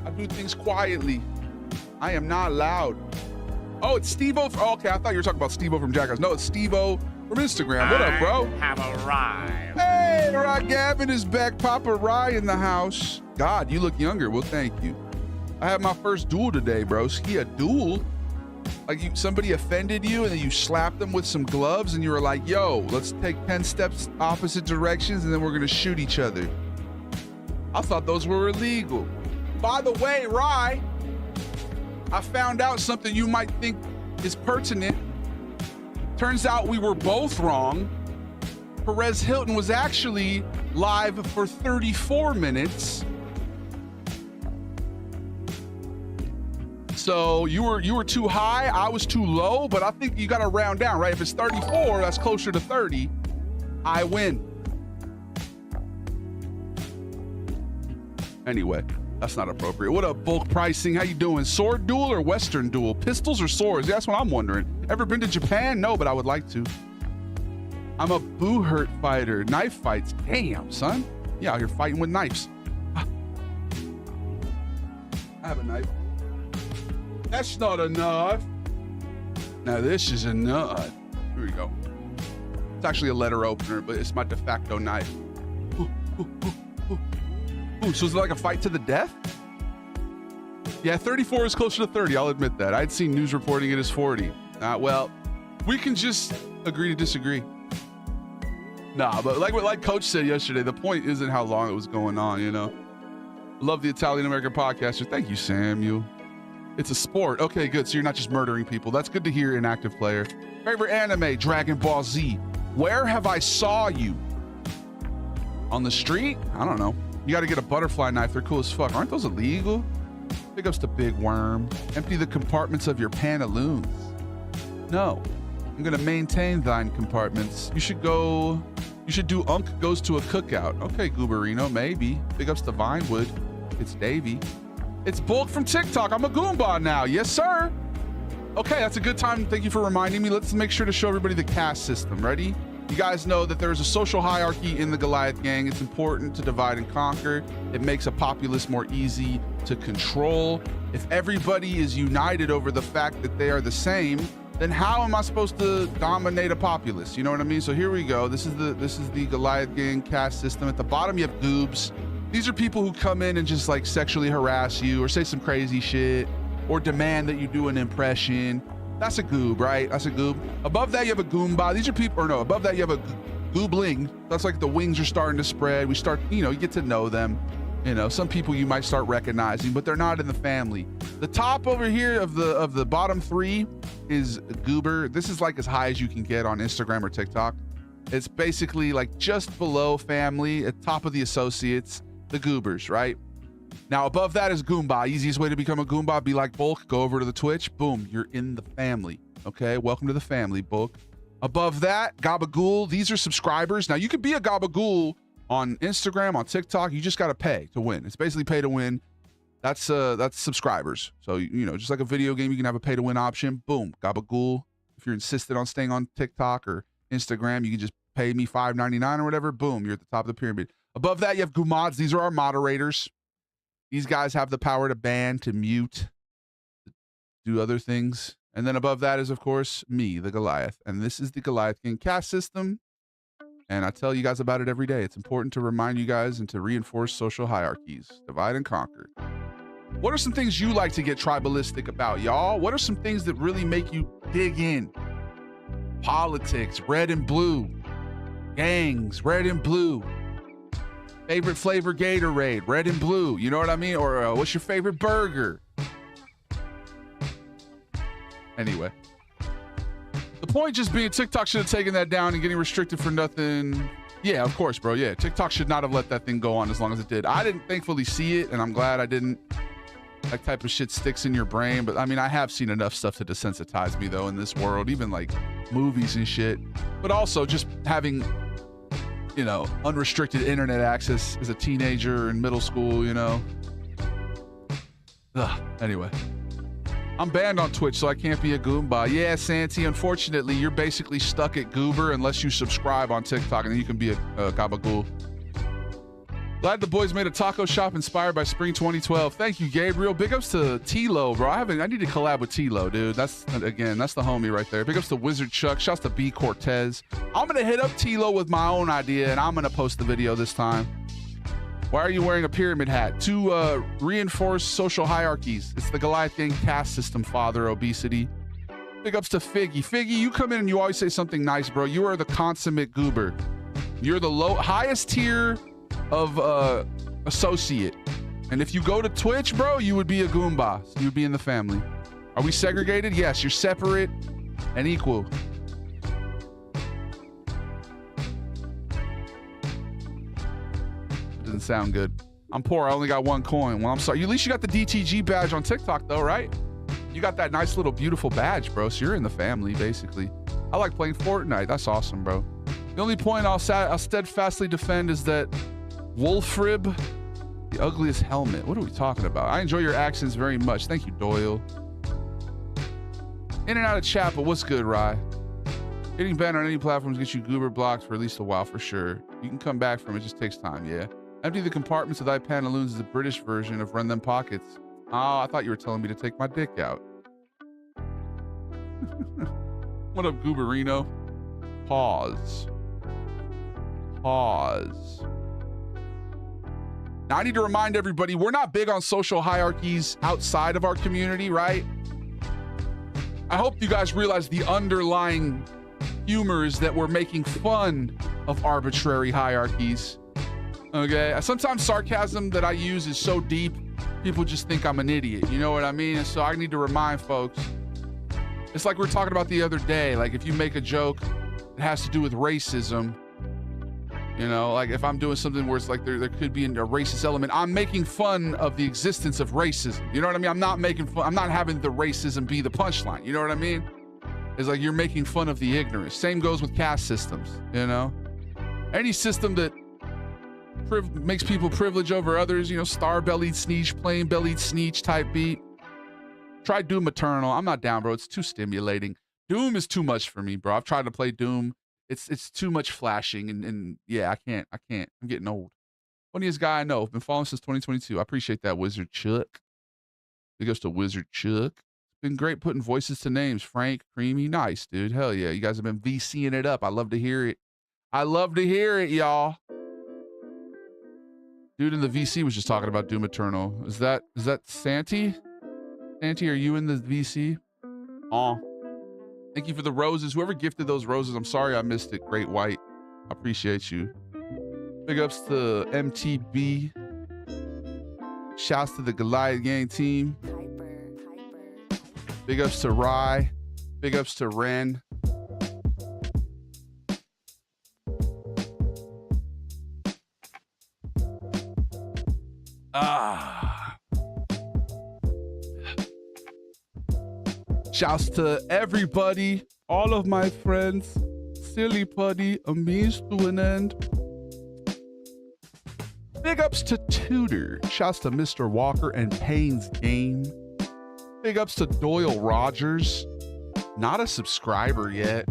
I do things quietly. I am not loud. Oh, it's Steve-O. Okay, I thought you were talking about Steve-O from Jackass. No, it's Steve-O from Instagram. What up, bro? Have arrived. Hey, Rod Gavin is back. Papa Rye in the house. God, you look younger. Well, thank you. I had my first duel today, bro. Ski a duel? Like somebody offended you and then you slapped them with some gloves and you were like, yo, let's take 10 steps opposite directions and then we're going to shoot each other. I thought those were illegal. By the way, Rye, I found out something you might think is pertinent. Turns out we were both wrong. Perez Hilton was actually live for 34 minutes. So you were too high, I was too low, but I think you got to round down, right? If it's 34, that's closer to 30. I win. Anyway, that's not appropriate. What up, bulk pricing? How you doing? Sword duel or Western duel? Pistols or swords? That's what I'm wondering. Ever been to Japan? No, but I would like to. I'm a boo hurt fighter. Knife fights. Damn, son. You out here fighting with knives. I have a knife. That's not enough. Now this is enough. Here we go. It's actually a letter opener, but it's my de facto knife. Ooh, so is it like a fight to the death? Yeah, 34 is closer to 30. I'll admit that. I'd seen news reporting it as 40. Well, we can just agree to disagree. Nah, but like Coach said yesterday, the point isn't how long it was going on, you know? Love the Italian American podcaster. Thank you, Samuel. It's a sport. Okay, good. So you're not just murdering people. That's good to hear, inactive player. Favorite anime, Dragon Ball Z. Where have I saw you? On the street? I don't know. You got to get a butterfly knife. They're cool as fuck. Aren't those illegal? Big ups to Big Worm. Empty the compartments of your pantaloons. No. I'm going to maintain thine compartments. You should do Unk Goes to a Cookout. Okay, Gooberino, maybe. Big ups to Vinewood. It's Davey. It's Bulk from TikTok. I'm a Goomba now. Yes, sir. Okay, that's a good time. Thank you for reminding me. Let's make sure to show everybody the caste system. Ready? You guys know that there's a social hierarchy in the Goliath gang. It's important to divide and conquer. It makes a populace more easy to control. If everybody is united over the fact that they are the same, then how am I supposed to dominate a populace? You know what I mean? So here we go. This is the Goliath gang caste system. At the bottom, you have goobs. These are people who come in and just like sexually harass you or say some crazy shit or demand that you do an impression. That's a goob, right? That's a goob. Above that, you have a goomba. These are people, or no, above that, you have a goobling. That's like the wings are starting to spread. We start, you get to know them. Some people you might start recognizing, but they're not in the family. The top over here of the bottom three is goober. This is like as high as you can get on Instagram or TikTok. It's basically like just below family, at top of the associates, the goobers, right? Now above that is Goomba. Easiest way to become a Goomba, be like Bulk, go over to the Twitch, boom, you're in the family. Okay, welcome to the family, Bulk. Above that, Gabagool, these are subscribers. Now you could be a Gabagool on Instagram, on TikTok, you just gotta pay to win. It's basically pay to win. That's subscribers. So, just like a video game, you can have a pay to win option, boom, Gabagool. If you're insisted on staying on TikTok or Instagram, you can just pay me $5.99 or whatever, boom, you're at the top of the pyramid. Above that, you have Gumods. These are our moderators. These guys have the power to ban, to mute, to do other things. And then above that is, of course, me, the Goliath. And this is the Goliath King caste system. And I tell you guys about it every day. It's important to remind you guys and to reinforce social hierarchies. Divide and conquer. What are some things you like to get tribalistic about, y'all? What are some things that really make you dig in? Politics, red and blue. Gangs, red and blue. Favorite flavor Gatorade, red and blue. You know what I mean? Or what's your favorite burger? Anyway. The point just being TikTok should have taken that down and getting restricted for nothing. Yeah, of course, bro. Yeah, TikTok should not have let that thing go on as long as it did. I didn't thankfully see it, and I'm glad I didn't. that type of shit sticks in your brain. But I mean, I have seen enough stuff to desensitize me though in this world, even like movies and shit. But also just having, you know, unrestricted internet access as a teenager in middle school, you know. Anyway, I'm banned on Twitch, so I can't be a Goomba. Yeah, Santi, unfortunately, you're basically stuck at Goober unless you subscribe on TikTok, and then you can be a Gabagool. Glad the boys made a taco shop inspired by spring 2012. Thank you, Gabriel. Big ups to T-Lo, bro. I need to collab with T-Lo, dude. That's the homie right there. Big ups to Wizard Chuck. Shouts to B Cortez. I'm going to hit up T-Lo with my own idea, and I'm going to post the video this time. Why are you wearing a pyramid hat? To reinforce social hierarchies. It's the Goliath Gang caste system, father, obesity. Big ups to Figgy. Figgy, you come in and you always say something nice, bro. You are the consummate goober. You're the highest tier of associate. And if you go to Twitch, bro, you would be a Goomba. You would be in the family. Are we segregated? Yes, you're separate and equal. Doesn't sound good. I'm poor. I only got 1 coin. Well, I'm sorry. At least you got the DTG badge on TikTok, though, right? You got that nice little beautiful badge, bro. So you're in the family, basically. I like playing Fortnite. That's awesome, bro. The only point I'll steadfastly defend is that Wolfrib, the ugliest helmet. What are we talking about? I enjoy your accents very much. Thank you, Doyle. In and out of chat, but what's good, Rye? Getting banned on any platforms gets you goober blocked for at least a while, for sure. You can come back from it. Just takes time, yeah. Empty the compartments of thy pantaloons is the British version of run them pockets. Oh, I thought you were telling me to take my dick out. What up, Gooberino? Pause. Now, I need to remind everybody, we're not big on social hierarchies outside of our community, right? I hope you guys realize the underlying humor is that we're making fun of arbitrary hierarchies. Okay, sometimes sarcasm that I use is so deep, people just think I'm an idiot. You know what I mean? And so I need to remind folks. It's like we were talking about the other day. Like if you make a joke that has to do with racism, you know, like if I'm doing something where it's like there could be a racist element, I'm making fun of the existence of racism. You know what I mean? I'm not making fun. I'm not having the racism be the punchline. You know what I mean? It's like you're making fun of the ignorance. Same goes with caste systems. You know, any system that makes people privilege over others, you know, star-bellied sneeze, plain-bellied sneeze type beat. Try Doom Eternal. I'm not down, bro. It's too stimulating. Doom is too much for me, bro. I've tried to play Doom. It's too much flashing, and yeah, I can't. I'm getting old. Funniest guy I know. Been following since 2022. I appreciate that, Wizard Chuck. It goes to Wizard Chuck. It's been great putting voices to names. Frank, Creamy, nice, dude. Hell yeah. You guys have been VCing it up. I love to hear it. I love to hear it, y'all. Dude in the VC was just talking about Doom Eternal. Is that Santi? Santi, are you in the VC? Oh, thank you for the roses. Whoever gifted those roses, I'm sorry I missed it. Great White, I appreciate you. Big ups to MTB. Shouts to the Goliath Gang team. Big ups to Rye. Big ups to Ren. Shouts to everybody, all of my friends. Silly putty, a means to an end. Big ups to Tudor. Shouts to Mr. Walker and Payne's Game. Big ups to Doyle Rogers. Not a subscriber yet.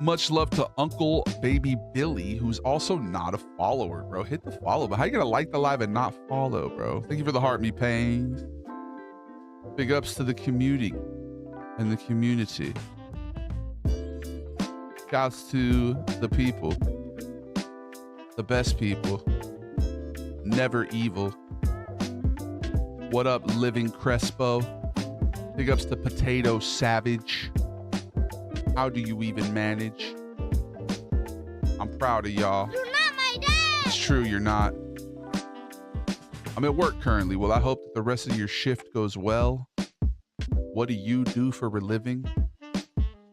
Much love to Uncle Baby Billy, who's also not a follower, bro. Hit the follow, but how you gonna like the live and not follow, bro? Thank you for the heart, me Pains. Big ups to the community and the community. Shouts to the people, the best people, never evil. What up, Living Crespo? Big ups to Potato Savage. How do you even manage? I'm proud of y'all. You're not my dad! It's true, you're not. I'm at work currently. Well, I hope that the rest of your shift goes well. What do you do for a living?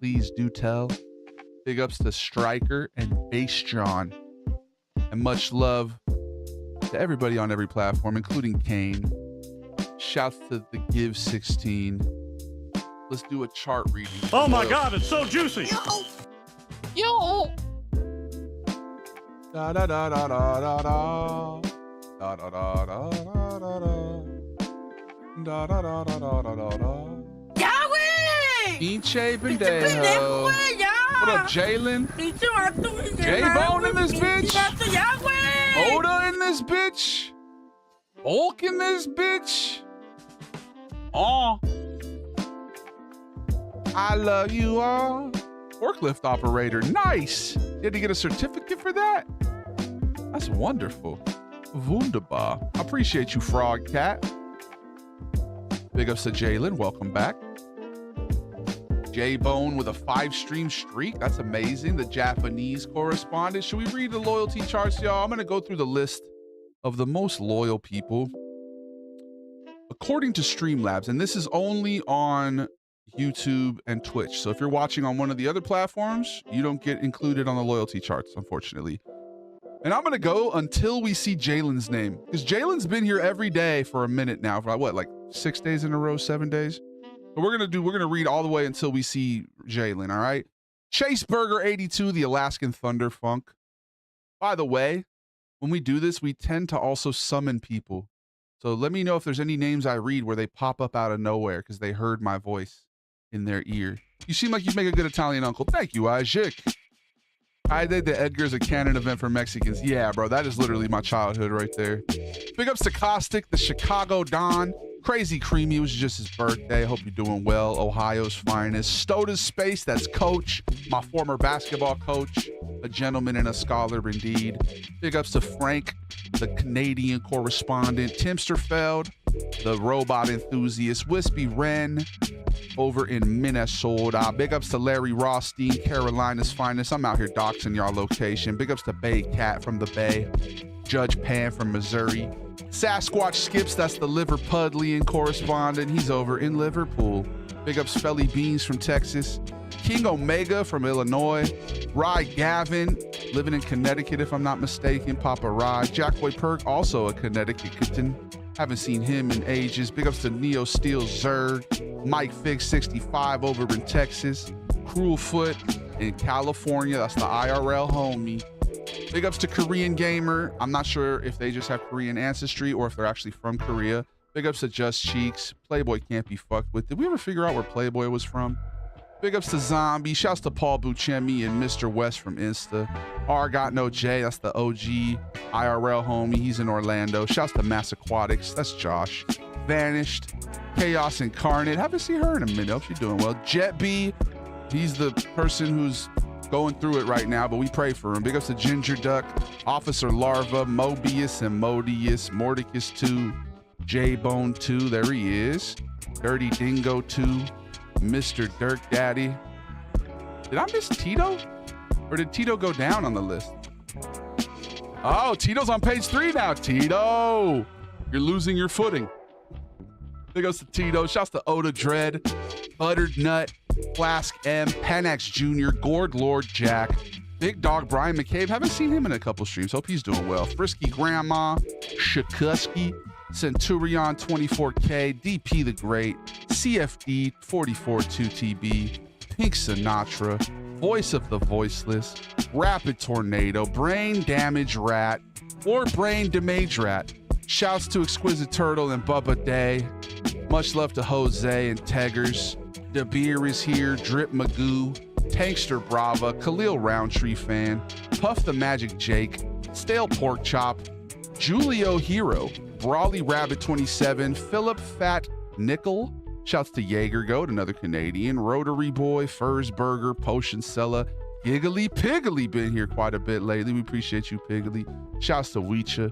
Please do tell. Big ups to Striker and Bass John. And much love to everybody on every platform, including Kane. Shouts to the Give 16. Let's do a chart reading. Oh my God, it's so juicy. Yo. Da da da da da da da. Da da da da da da da. Da da da da da da da da. Yahweh! Pinche pendejo. What up, Jalen? J-Bone in this bitch. Oda in this bitch. Hulk in this bitch. Oh. I love you all. Forklift operator. Nice. You had to get a certificate for that? That's wonderful. Wunderbar. I appreciate you, Frog Cat. Big ups to Jalen. Welcome back. J-Bone with a 5-stream streak. That's amazing. The Japanese correspondent. Should we read the loyalty charts, y'all? I'm going to go through the list of the most loyal people. According to Streamlabs, and this is only on YouTube and Twitch. So if you're watching on one of the other platforms, you don't get included on the loyalty charts, unfortunately. And I'm going to go until we see Jalen's name. Because Jalen's been here every day for a minute now. For what, like 6 days in a row, 7 days? But we're gonna read all the way until we see Jalen, all right? Chase Burger 82, the Alaskan Thunder Funk. By the way, when we do this, we tend to also summon people. So let me know if there's any names I read where they pop up out of nowhere because they heard my voice in their ear. You seem like you make a good Italian uncle. Thank you, Isaac. I did the Edgar's a canon event for Mexicans. Yeah, bro, that is literally my childhood right there. Big ups to Caustic, the Chicago Don. Crazy Creamy, it was just his birthday. Hope you're doing well. Ohio's finest. Stoda's Space, that's Coach, my former basketball coach, a gentleman and a scholar indeed. Big ups to Frank, the Canadian correspondent. Timsterfeld, the robot enthusiast. Wispy Wren, over in Minnesota. Big ups to Larry Rothstein, Carolina's finest. I'm out here doxing y'all location. Big ups to Bay Cat from the Bay. Judge Pan from Missouri. Sasquatch Skips, that's the Liverpudlian correspondent. He's over in Liverpool. Big ups Felly Beans from Texas. King Omega from Illinois. Rye Gavin, living in Connecticut if I'm not mistaken. Papa Rye. Jackboy Perk, also a Connecticut kitten. Haven't seen him in ages. Big ups to Neo Steel Zerg. Mike Fix 65 over in Texas. Cruel Foot in California. That's the IRL homie. Big ups to Korean Gamer. I'm not sure if they just have Korean ancestry or if they're actually from Korea. Big ups to Just Cheeks. Playboy can't be fucked with. Did we ever figure out where Playboy was from? Big ups to Zombie. Shouts to Paul Buscemi and Mr. West from Insta. R Got No J. That's the OG IRL homie. He's in Orlando. Shouts to Mass Aquatics. That's Josh. Vanished. Chaos Incarnate. Haven't seen her in a minute. Hope she's doing well. Jet B. He's the person who's going through it right now, but we pray for him. Big ups to Ginger Duck, Officer Larva, Mobius and Modius, Mordicus 2, J-Bone 2, there he is. Dirty Dingo 2, Mr. Dirk Daddy. Did I miss Tito? Or did Tito go down on the list? Oh, Tito's on page 3 now. Tito, you're losing your footing. Big ups to Tito. Shouts to Oda Dread, Buttered Nut, Flask M, Panax Jr., Gord Lord Jack, Big Dog Brian McCabe. Haven't seen him in a couple streams. Hope he's doing well. Frisky Grandma, Shakusky, Centurion 24K, DP the Great, CFD 442TB, Pink Sinatra, Voice of the Voiceless, Rapid Tornado, Brain Damage Rat, or Brain Damage Rat. Shouts to Exquisite Turtle and Bubba Day. Much love to Jose and Teggers. The Beer is here, Drip Magoo, Tankster Brava, Khalil Roundtree Fan, Puff the Magic Jake, Stale Pork Chop, Julio Hero, Brawley Rabbit 27, Philip Fat Nickel, shouts to Jaeger Goat, another Canadian, Rotary Boy, Furs Burger, Potion Sella, Giggly Piggly been here quite a bit lately. We appreciate you, Piggly. Shouts to Weecha,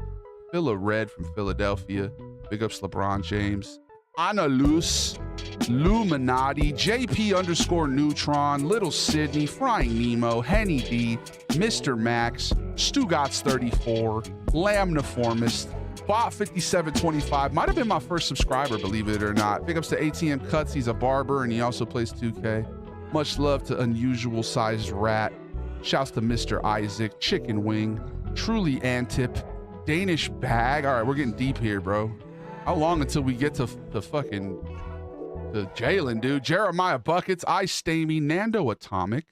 Phila Red from Philadelphia, big ups LeBron James, Anna Luce, Luminati, JP_Neutron, Little Sydney, Frying Nemo, Henny D, Mr. Max, Stugots 34, Lamniformist, Bot 5725, might have been my first subscriber, believe it or not. Big ups to ATM Cuts, he's a barber and he also plays 2K. Much love to Unusual Sized Rat. Shouts to Mr. Isaac, Chicken Wing, Truly Antip, Danish Bag. All right, we're getting deep here, bro. How long until we get to fucking to Jalen, dude? Jeremiah Buckets, Ice Stamy, Nando Atomic,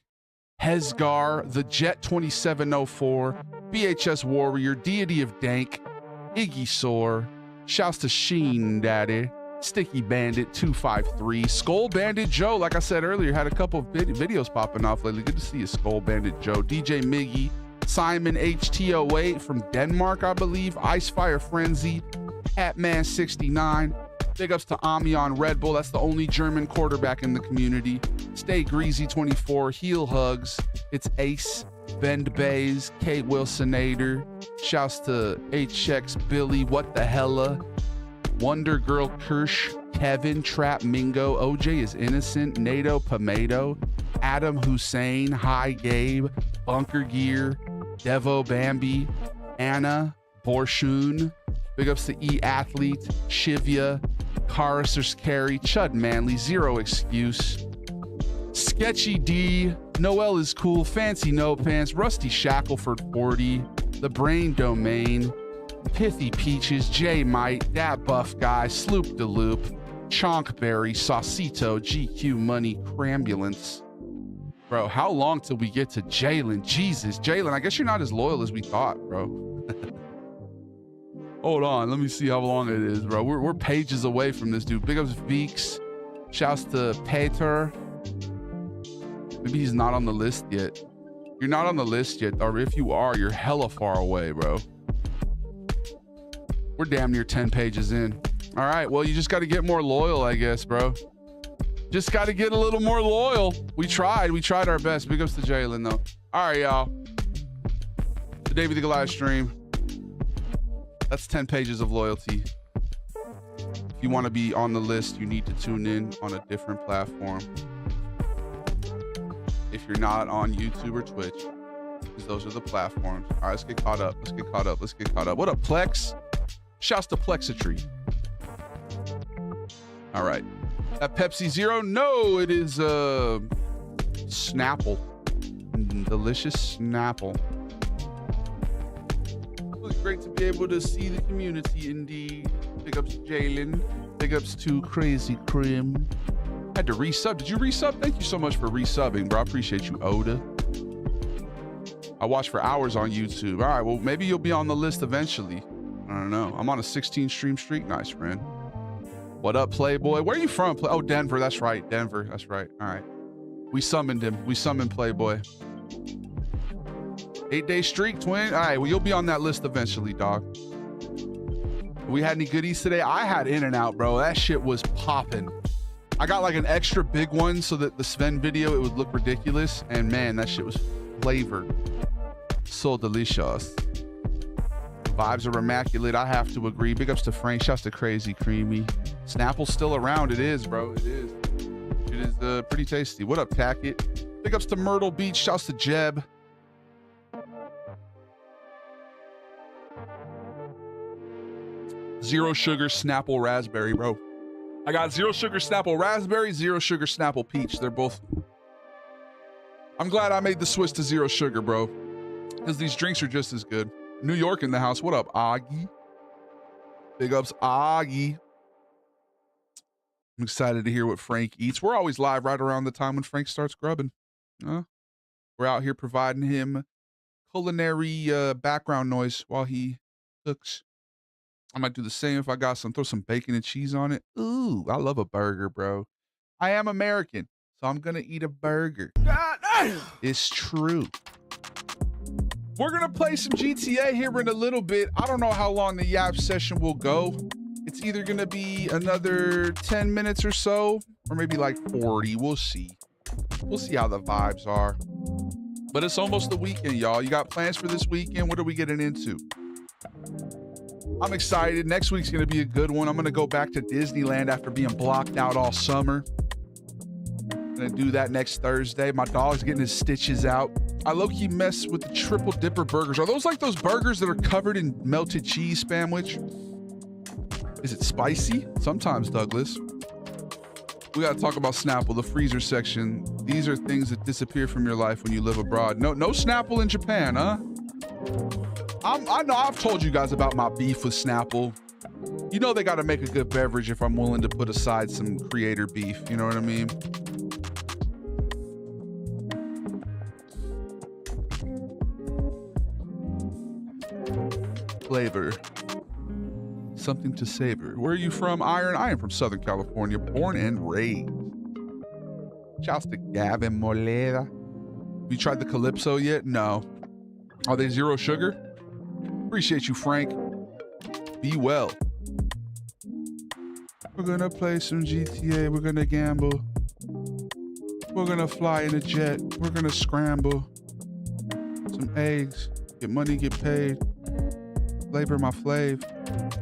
Hesgar, The Jet 2704, BHS Warrior, Deity of Dank, Iggy Soar, shouts to Sheen Daddy, Sticky Bandit 253, Skull Bandit Joe, like I said earlier, had a couple of videos popping off lately. Good to see you, Skull Bandit Joe, DJ Miggy, Simon HT08 from Denmark, I believe, Icefire Frenzy, Hatman 69. Big ups to Amion Red Bull. That's the only German quarterback in the community. Stay Greasy 24. Heel Hugs. It's Ace. Bend Bays. Kate Wilsonator. Shouts to HX Billy. What the Hella. Wonder Girl Kirsch. Kevin. Trap Mingo. OJ is Innocent. NATO Pomado. Adam Hussein. Hi Gabe. Bunker Gear. Devo Bambi. Anna. Borshun. Big ups to E Athlete, Shivya, Carusers Carry, Chud Manley, Zero Excuse, Sketchy D, Noel is Cool, Fancy No Pants, Rusty Shackleford 40, The Brain Domain, Pithy Peaches, J Might, Dat Buff Guy, Sloop de Loop, Chonkberry, Saucito, GQ Money, Crambulance. Bro, how long till we get to Jalen? Jesus, Jalen, I guess you're not as loyal as we thought, bro. Hold on, let me see how long it is, bro. We're pages away from this dude. Big ups Veeks. Shouts to Peter. Maybe he's not on the list yet. You're not on the list yet, or if you are, you're hella far away, bro. We're damn near 10 pages in. All right, well, you just got to get more loyal, I guess, bro. Just got to get a little more loyal. We tried our best. Big ups to Jalen, though. All right, y'all. The David the Goliath stream. That's 10 pages of loyalty. If you want to be on the list, you need to tune in on a different platform. If you're not on YouTube or Twitch, because those are the platforms. All right, let's get caught up. What up, Plex? Shouts to Plexitry. All right. That Pepsi Zero? No, it is Snapple. Delicious Snapple. Great to be able to see the community indeed. Big ups to Jalen. Big ups to Crazy Crim. Had to resub. Did you resub? Thank you so much for resubbing, bro. I appreciate you, Oda. I watch for hours on YouTube. All right, well, maybe you'll be on the list eventually. I don't know. I'm on a 16 stream streak. Nice, friend. What up, Playboy? Where are you from? Oh, Denver. That's right. Denver. That's right. All right. We summoned him. We summoned Playboy. 8-day streak, twin. All right, well, you'll be on that list eventually, dog. We had any goodies today? I had In-N-Out, bro. That shit was popping. I got like an extra big one so that the Sven video, it would look ridiculous. And man, that shit was flavored. So delicious. Vibes are immaculate. I have to agree. Big ups to Frank. Shouts to Crazy Creamy. Snapple's still around. It is, bro. It is. It is pretty tasty. What up, Tackett? Big ups to Myrtle Beach. Shouts to Jeb. Zero sugar Snapple raspberry, bro. I got zero sugar Snapple raspberry, zero sugar Snapple peach. They're both. I'm glad I made the switch to zero sugar, bro, because these drinks are just as good. New York in the house. What up, Augie? Big ups, Augie. I'm excited to hear what Frank eats. We're always live right around the time when Frank starts grubbing. We're out here providing him culinary background noise while he cooks. I might do the same if I got some, throw some bacon and cheese on it. Ooh, I love a burger, bro. I am American, so I'm going to eat a burger. It's true. We're going to play some GTA here in a little bit. I don't know how long the Yap session will go. It's either going to be another 10 minutes or so, or maybe like 40. We'll see. We'll see how the vibes are. But it's almost the weekend, y'all. You got plans for this weekend? What are we getting into? I'm excited. Next week's going to be a good one. I'm going to go back to Disneyland after being blocked out all summer. I'm going to do that next Thursday. My dog's getting his stitches out. I low-key mess with the triple dipper burgers. Are those like those burgers that are covered in melted cheese sandwich? Is it spicy? Sometimes, Douglas. We got to talk about Snapple, the freezer section. These are things that disappear from your life when you live abroad. No Snapple in Japan, huh? I know I've told you guys about my beef with Snapple. You know they got to make a good beverage if I'm willing to put aside some creator beef. You know what I mean? Flavor. Something to savor. Where are you from, Iron? I am from Southern California, born and raised. Shouts to Gavin Moleda. Have you tried the Calypso yet? No. Are they zero sugar? Appreciate you, Frank. Be well. We're gonna play some GTA. We're gonna gamble. We're gonna fly in a jet. We're gonna scramble. Some eggs. Get money, get paid. Flavor my flav.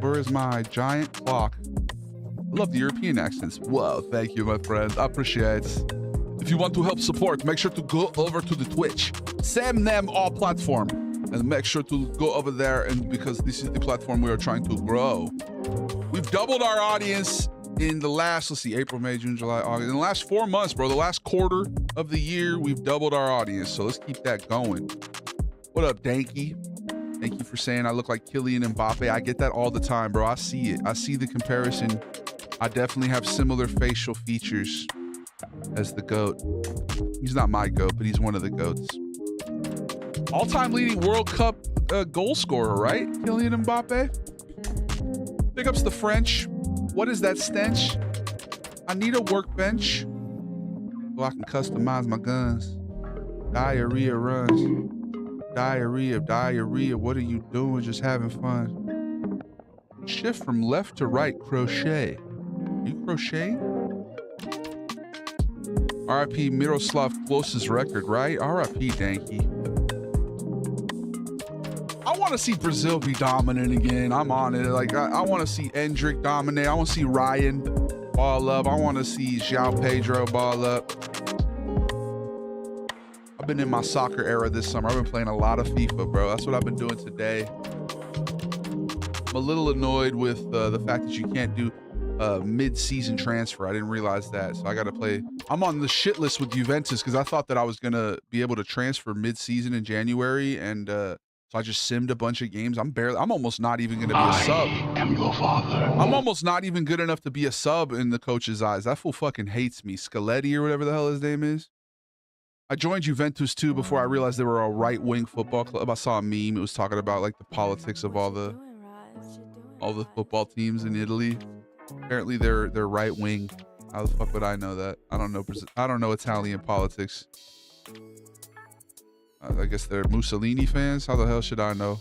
Where is my giant clock? I love the European accents. Wow, thank you, my friend. I appreciate it. If you want to help support, make sure to go over to the Twitch. Same name, all platform. And make sure to go over there, and because this is the platform we are trying to grow. We've doubled our audience in the last, let's see, April, May, June, July, August. In the last 4 months, bro, the last quarter of the year, we've doubled our audience. So let's keep that going. What up, Danky? Thank you for saying I look like Kylian Mbappe. I get that all the time, bro. I see it. I see the comparison. I definitely have similar facial features as the GOAT. He's not my GOAT, but he's one of the GOATs. All-time leading World Cup goal scorer, right? Kylian Mbappe. Big ups the French. What is that stench? I need a workbench so I can customize my guns. Diarrhea runs. Diarrhea. What are you doing? Just having fun. Shift from left to right, crochet. You crocheting? RIP Miroslav Klose's record, right? RIP Danky. I want to see Brazil be dominant again. I'm on it. Like, I want to see Endrick dominate. I want to see Ryan ball up. I want to see João Pedro ball up. I've been in my soccer era this summer. I've been playing a lot of FIFA, bro. That's what I've been doing today. I'm a little annoyed with the fact that you can't do mid-season transfer. I didn't realize that, so I got to play. I'm on the shit list with Juventus because I thought that I was gonna be able to transfer mid-season in January, and so I just simmed a bunch of games. I'm almost not even gonna be a sub. I am your father. I'm almost not even good enough to be a sub in the coach's eyes. That fool fucking hates me. Scaletti or whatever the hell his name is. I joined Juventus too before I realized they were a right-wing football club. I saw a meme. It was talking about like the politics of all the football teams in Italy. Apparently they're right-wing. How the fuck would I know that? I don't know Italian politics. I guess they're Mussolini fans. How the hell should I know?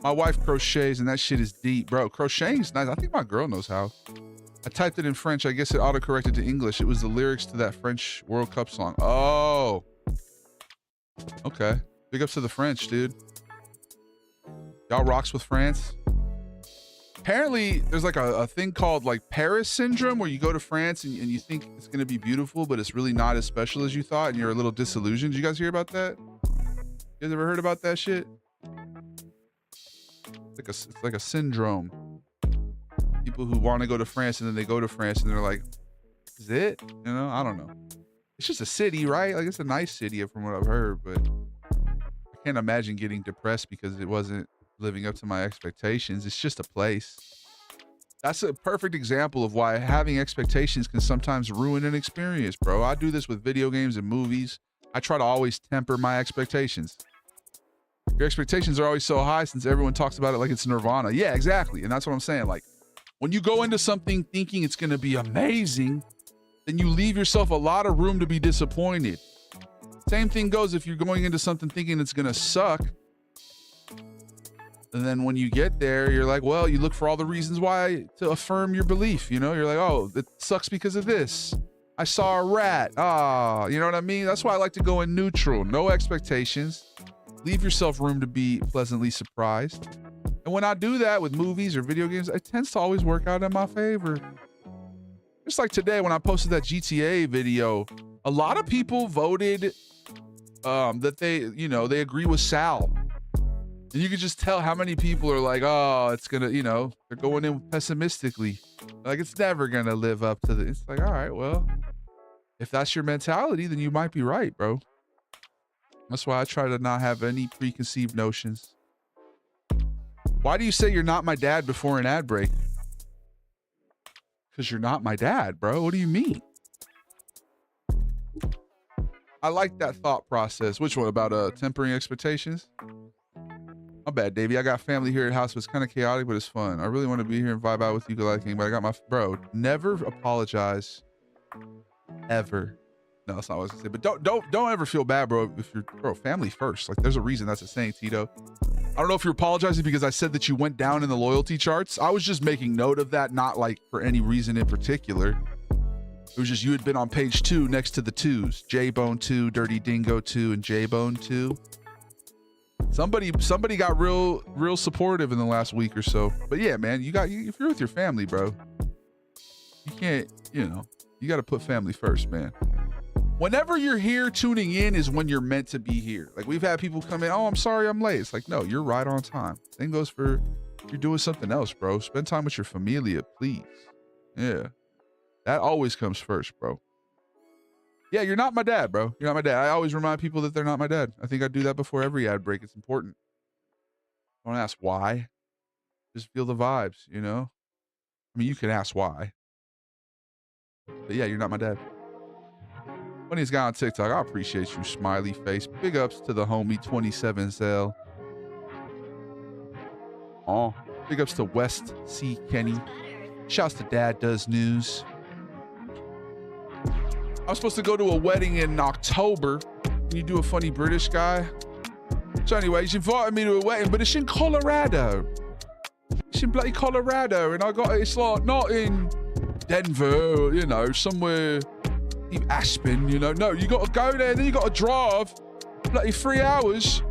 My wife crochets and that shit is deep, bro. Crocheting is nice. I think my girl knows how. I typed it in French. I guess it auto-corrected to English. It was the lyrics to that French World Cup song. Oh. Okay. Big ups to the French, dude. Y'all rocks with France. Apparently, there's like a thing called like Paris syndrome where you go to France and you think it's going to be beautiful, but it's really not as special as you thought and you're a little disillusioned. Did you guys hear about that? You guys ever heard about that shit? It's like a syndrome. People who want to go to France and then they go to France and they're like, is it? You know, I don't know. It's just a city, right? Like, it's a nice city from what I've heard, but I can't imagine getting depressed because it wasn't living up to my expectations. It's just a place. That's a perfect example of why having expectations can sometimes ruin an experience, bro. I do this with video games and movies. I try to always temper my expectations. Your expectations are always so high since everyone talks about it like it's nirvana. Yeah, exactly. And that's what I'm saying. Like, when you go into something thinking it's going to be amazing, then you leave yourself a lot of room to be disappointed. Same thing goes if you're going into something thinking it's going to suck. And then when you get there, you're like, well, you look for all the reasons why to affirm your belief. You know, you're like, oh, it sucks because of this. I saw a rat. Ah, you know what I mean? That's why I like to go in neutral. No expectations. Leave yourself room to be pleasantly surprised. And when I do that with movies or video games, it tends to always work out in my favor. Just like today when I posted that GTA video, a lot of people voted that they agree with Sal. And you could just tell how many people are like, oh, it's gonna, they're going in pessimistically. Like, it's never gonna live up to the, it's like, all right, well, if that's your mentality, then you might be right, bro. That's why I try to not have any preconceived notions. Why do you say you're not my dad before an ad break? Because you're not my dad, bro. What do you mean? I like that thought process. Which one? About tempering expectations? My bad, Davey. I got family here at house, but it's kind of chaotic, but it's fun. I really want to be here and vibe out with you, Goliath King, but I got my... Bro, never apologize. Ever. No, that's not what I was gonna say. But don't ever feel bad, bro. If you're... Bro, family first. Like, there's a reason that's a saying, Tito. I don't know if you're apologizing because I said that you went down in the loyalty charts. I was just making note of that, not like for any reason in particular. It was just you had been on page 2 next to the 2s. J-Bone 2, Dirty Dingo 2, and J-Bone 2. Somebody got real supportive in the last week or so. But yeah, man, if you're with your family, bro, you can't, you got to put family first, man. Whenever you're here tuning in is when you're meant to be here. Like, we've had people come in, oh, I'm sorry I'm late. It's like, no, you're right on time. Same goes for if you're doing something else, bro. Spend time with your familia, please. Yeah. That always comes first, bro. Yeah, you're not my dad, bro. You're not my dad. I always remind people that they're not my dad. I think I do that before every ad break. It's important. Don't ask why. Just feel the vibes, I mean, you can ask why. But yeah, you're not my dad. Funniest guy on TikTok. I appreciate you, smiley face. Big ups to the homie 27Zell. Oh, big ups to West C. Kenny. Shouts to Dad Does News. I was supposed to go to a wedding in October. Can you do a funny British guy? So anyway, she invited me to a wedding, but it's in Colorado. It's in bloody Colorado, and it's like not in Denver, somewhere in Aspen, No, you got to go there, then you got to drive bloody 3 hours.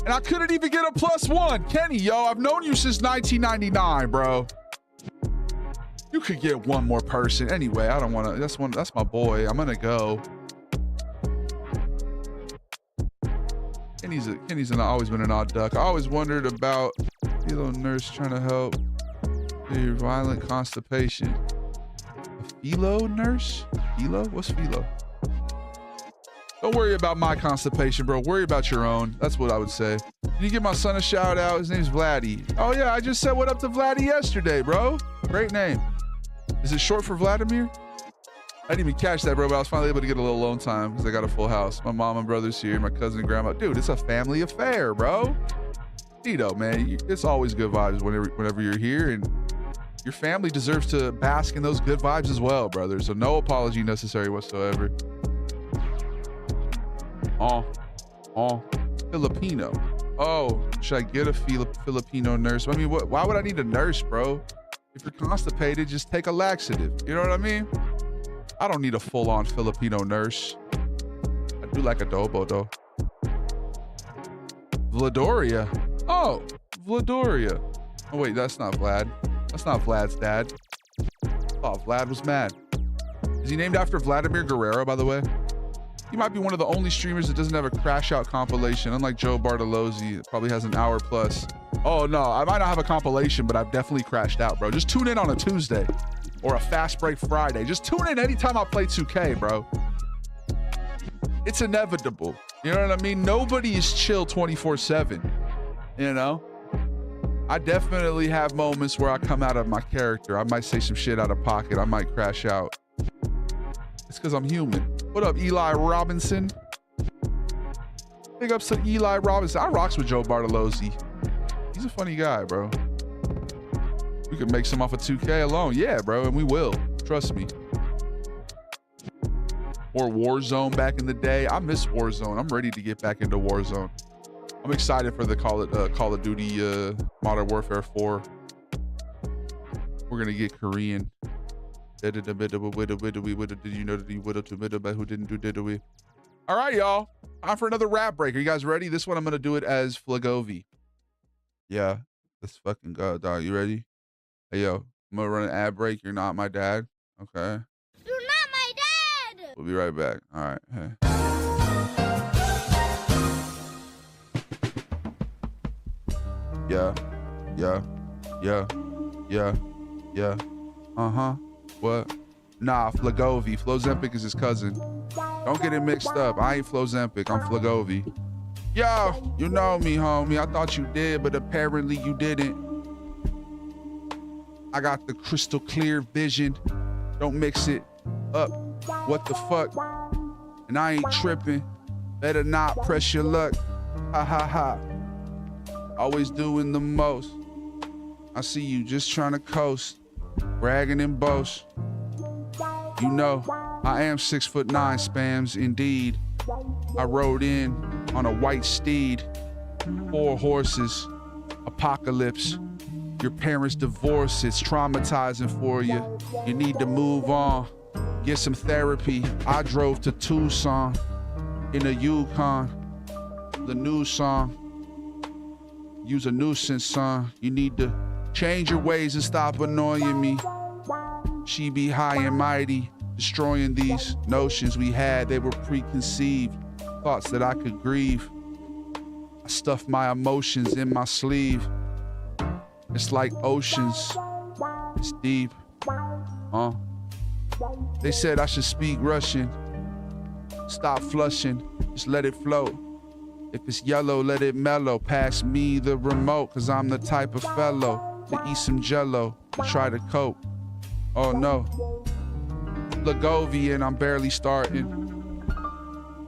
And I couldn't even get a +1. Kenny, yo, I've known you since 1999, bro. You could get one more person. Anyway, I don't want to. That's my boy. I'm going to go. Kenny's always been an odd duck. I always wondered about the little nurse trying to help your violent constipation. A philo nurse? Philo? What's philo? Don't worry about my constipation, bro. Worry about your own. That's what I would say. Can you give my son a shout out? His name's Vladdy. Oh yeah, I just said what up to Vladdy yesterday, bro. Great name. Is it short for Vladimir? I didn't even catch that, bro, but I was finally able to get a little alone time because I got a full house. My mom and brother's here, my cousin and grandma. Dude, it's a family affair, bro. Tito, man, it's always good vibes whenever you're here, and your family deserves to bask in those good vibes as well, brother. So no apology necessary whatsoever. Oh, Filipino. Oh, should I get a Filipino nurse? I mean, why would I need a nurse, bro? If you're constipated, just take a laxative. You know what I mean? I don't need a full-on Filipino nurse. I do like adobo, though. Vladoria. Oh, Vladoria. Oh, wait, that's not Vlad. That's not Vlad's dad. Oh, Vlad was mad. Is he named after Vladimir Guerrero, by the way? He might be one of the only streamers that doesn't have a crash out compilation, unlike Joe Bartolozzi. It probably has an hour plus. Oh, no, I might not have a compilation, but I've definitely crashed out, bro. Just tune in on a Tuesday or a Fast Break Friday. Just tune in anytime I play 2K, bro. It's inevitable. You know what I mean? Nobody is chill 24/7, I definitely have moments where I come out of my character. I might say some shit out of pocket. I might crash out. It's because I'm human. What up, Eli Robinson? Big ups to Eli Robinson. I rocks with Joe Bartolozzi. He's a funny guy, bro. We could make some off of 2K alone. Yeah, bro, and we will. Trust me. Or Warzone back in the day. I miss Warzone. I'm ready to get back into Warzone. I'm excited for the Call of Duty Modern Warfare 4. We're going to get Korean. Did you know that you whittled to middle, but who didn't do did we? All right, y'all. Time for another rap break. Are you guys ready? This one I'm going to do it as Flagovi. Yeah, let's fucking go, dog. You ready? Hey, yo, I'm going to run an ad break. You're not my dad. Okay. You're not my dad! We'll be right back. All right. Hey. Yeah. Uh-huh. What? Nah, Flagovi. Flozempic is his cousin. Don't get it mixed up. I ain't Flozempic. I'm Flagovi. Yo, you know me, homie. I thought you did, but apparently you didn't. I got the crystal clear vision. Don't mix it up. What the fuck? And I ain't tripping. Better not press your luck. Ha ha ha. Always doing the most. I see you just trying to coast, bragging and boast. You know, I am 6'9", spams indeed. I rode in on a white steed, 4 horses, apocalypse. Your parents' divorce, it's traumatizing for you. You need to move on, get some therapy. I drove to Tucson in a Yukon, the new song. Use a nuisance song. You need to change your ways and stop annoying me. She be high and mighty, destroying these notions we had. They were preconceived thoughts that I could grieve. I stuff my emotions in my sleeve. It's like oceans, it's deep, They said I should speak Russian. Stop flushing, just let it flow. If it's yellow, let it mellow. Pass me the remote, cause I'm the type of fellow to eat some jello, to try to cope. Oh no, Lagovian, I'm barely starting.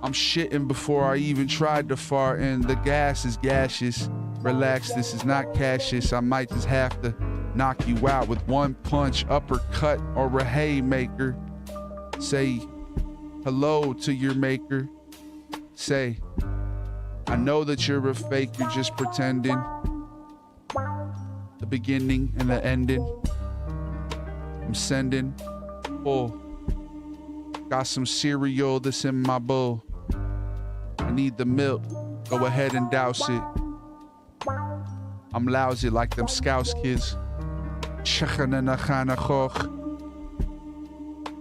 I'm shitting before I even tried to fart, and the gas is gaseous. Relax, this is not Cassius. I might just have to knock you out with one punch, uppercut, or a haymaker. Say hello to your maker. Say, I know that you're a fake, you're just pretending. The beginning and the ending. I'm sending full. Got some cereal that's in my bowl. I need the milk, go ahead and douse it. I'm lousy like them Scouts kids.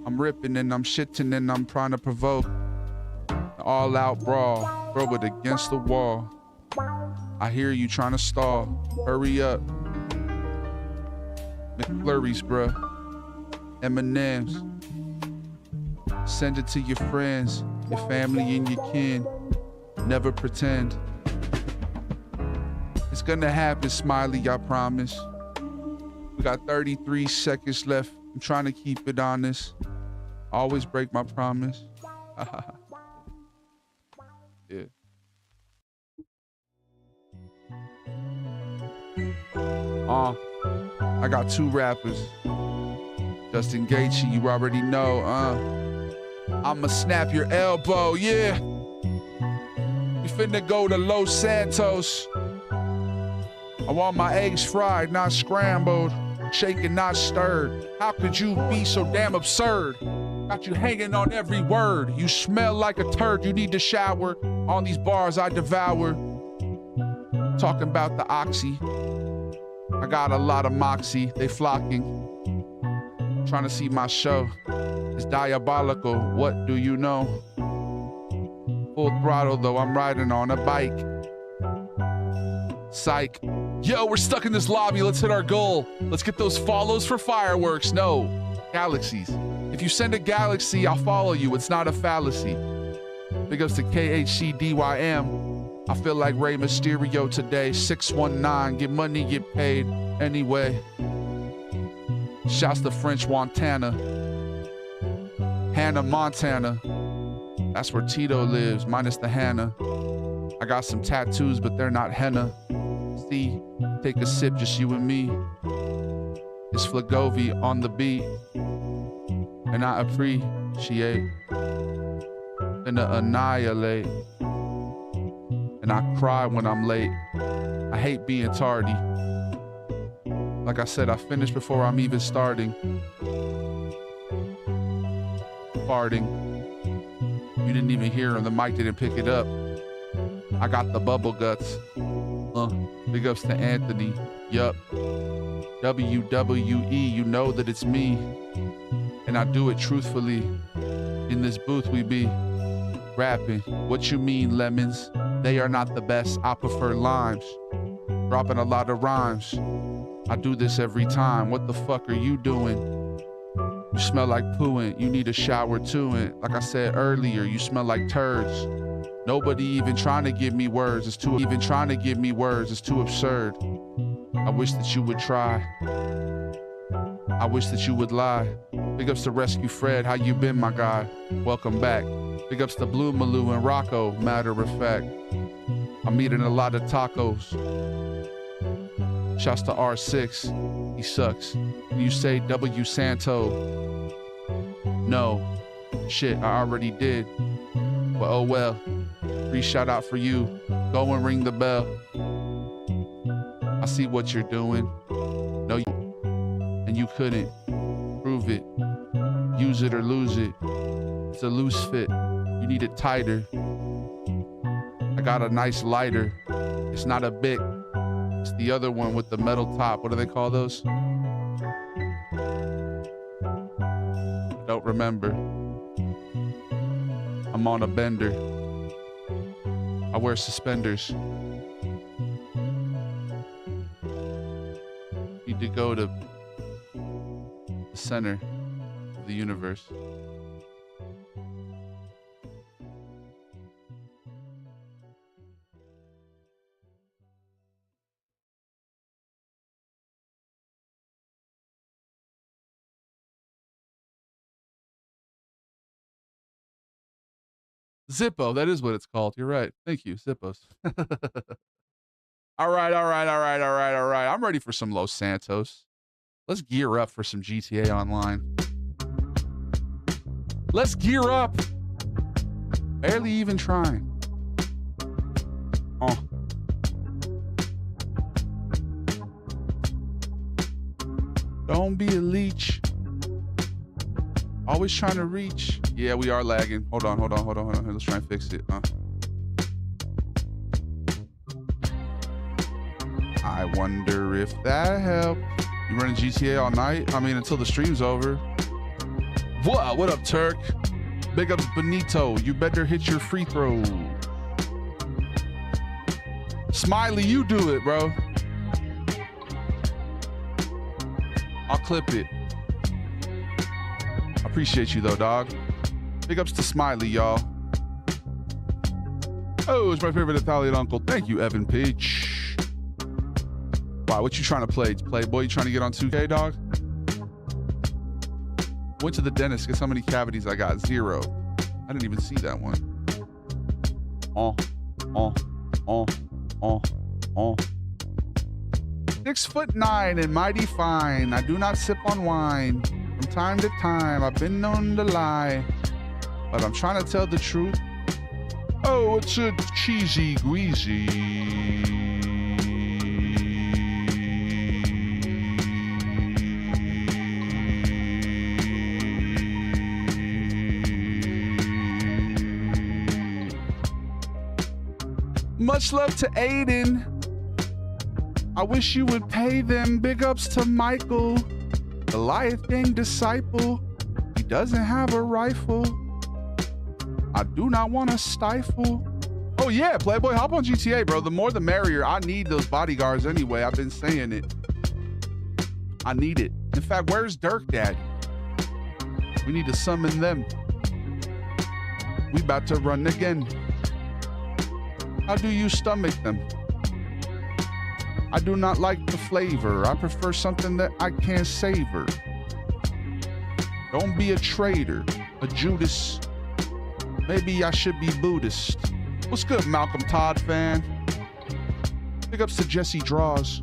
I'm ripping and I'm shitting and I'm trying to provoke. All out brawl, throw it against the wall. I hear you trying to stall, hurry up. McFlurries, bruh, M&M's. Send it to your friends, your family and your kin. Never pretend. It's gonna happen, Smiley, I promise. We got 33 seconds left. I'm trying to keep it honest. I always break my promise. Yeah. I got 2 rappers. Justin Gaethje, you already know, I'ma snap your elbow, yeah. We finna go to Los Santos. I want my eggs fried, not scrambled. Shaken, not stirred. How could you be so damn absurd? Got you hanging on every word. You smell like a turd, you need to shower. On these bars I devour. Talking about the oxy. I got a lot of moxie, they flocking. Trying to see my show. It's diabolical, what do you know? Full throttle though, I'm riding on a bike. Psych. Yo, we're stuck in this lobby, let's hit our goal. Let's get those follows for fireworks. No, galaxies. If you send a galaxy, I'll follow you, it's not a fallacy. Big ups to KHCDYM. I feel like Rey Mysterio today. 619, get money, get paid anyway. Shouts to French Montana. Hannah, Montana. That's where Tito lives, minus the Hannah. I got some tattoos, but they're not henna. See, take a sip, just you and me. It's Flagovi on the beat. And I appreciate. Gonna annihilate. And I cry when I'm late. I hate being tardy. Like I said, I finish before I'm even starting. Farting. You didn't even hear him, the mic didn't pick it up. I got the bubble guts. Big ups to Anthony. Yup. WWE, you know that it's me. And I do it truthfully. In this booth we be rapping. What you mean, lemons? They are not the best, I prefer limes. Dropping a lot of rhymes. I do this every time. What the fuck are you doing? You smell like pooing. You need a shower too. And like I said earlier, you smell like turds. Nobody even trying to give me words. It's too absurd. I wish that you would try. I wish that you would lie. Big ups to Rescue Fred, how you been, my guy? Welcome back. Big ups to Blue Malou and Rocco, matter of fact. I'm eating a lot of tacos. Shouts to R6, he sucks. You say W Santo. No, shit, I already did. But oh well, free shout out for you. Go and ring the bell. I see what you're doing. No, and you couldn't. Prove it. Use it or lose it. It's a loose fit. You need it tighter. I got a nice lighter. It's not a Bic. It's the other one with the metal top. What do they call those? Don't remember. I'm on a bender. I wear suspenders. Need to go to the center of the universe. Zippo, that is what it's called. You're right. Thank you, Zippos. All right. I'm ready for some Los Santos. Let's gear up for some GTA Online. Let's gear up. Barely even trying. Oh. Don't be a leech. Always trying to reach. Yeah, we are lagging. Hold on. Let's try and fix it. I wonder if that helped. You running GTA all night? I mean, until the stream's over. What up, Turk? Big ups, Benito. You better hit your free throw. Smiley, you do it, bro. I'll clip it. I appreciate you, though, dog. Big ups to Smiley, y'all. Oh, it's my favorite Italian uncle. Thank you, Evan Peach. Wow, what you trying to play? Playboy, you trying to get on 2K, dog? Went to the dentist. Guess how many cavities I got? 0. I didn't even see that one. 6'9" and mighty fine. I do not sip on wine. From time to time, I've been known to lie, but I'm trying to tell the truth. Oh, it's a cheesy, greasy. Much love to Aiden. I wish you would pay them. Big ups to Michael, Goliath gang disciple. He doesn't have a rifle. I do not want to stifle. Oh yeah, Playboy, hop on GTA, bro. The more the merrier. I need those bodyguards anyway. I've been saying it. I need it. In fact, where's Dirk Daddy? We need to summon them. We about to run again. How do you stomach them? I do not like the flavor. I prefer something that I can savor. Don't be a traitor, a Judas. Maybe I should be Buddhist. What's good, Malcolm Todd fan? Big ups to Jesse Draws.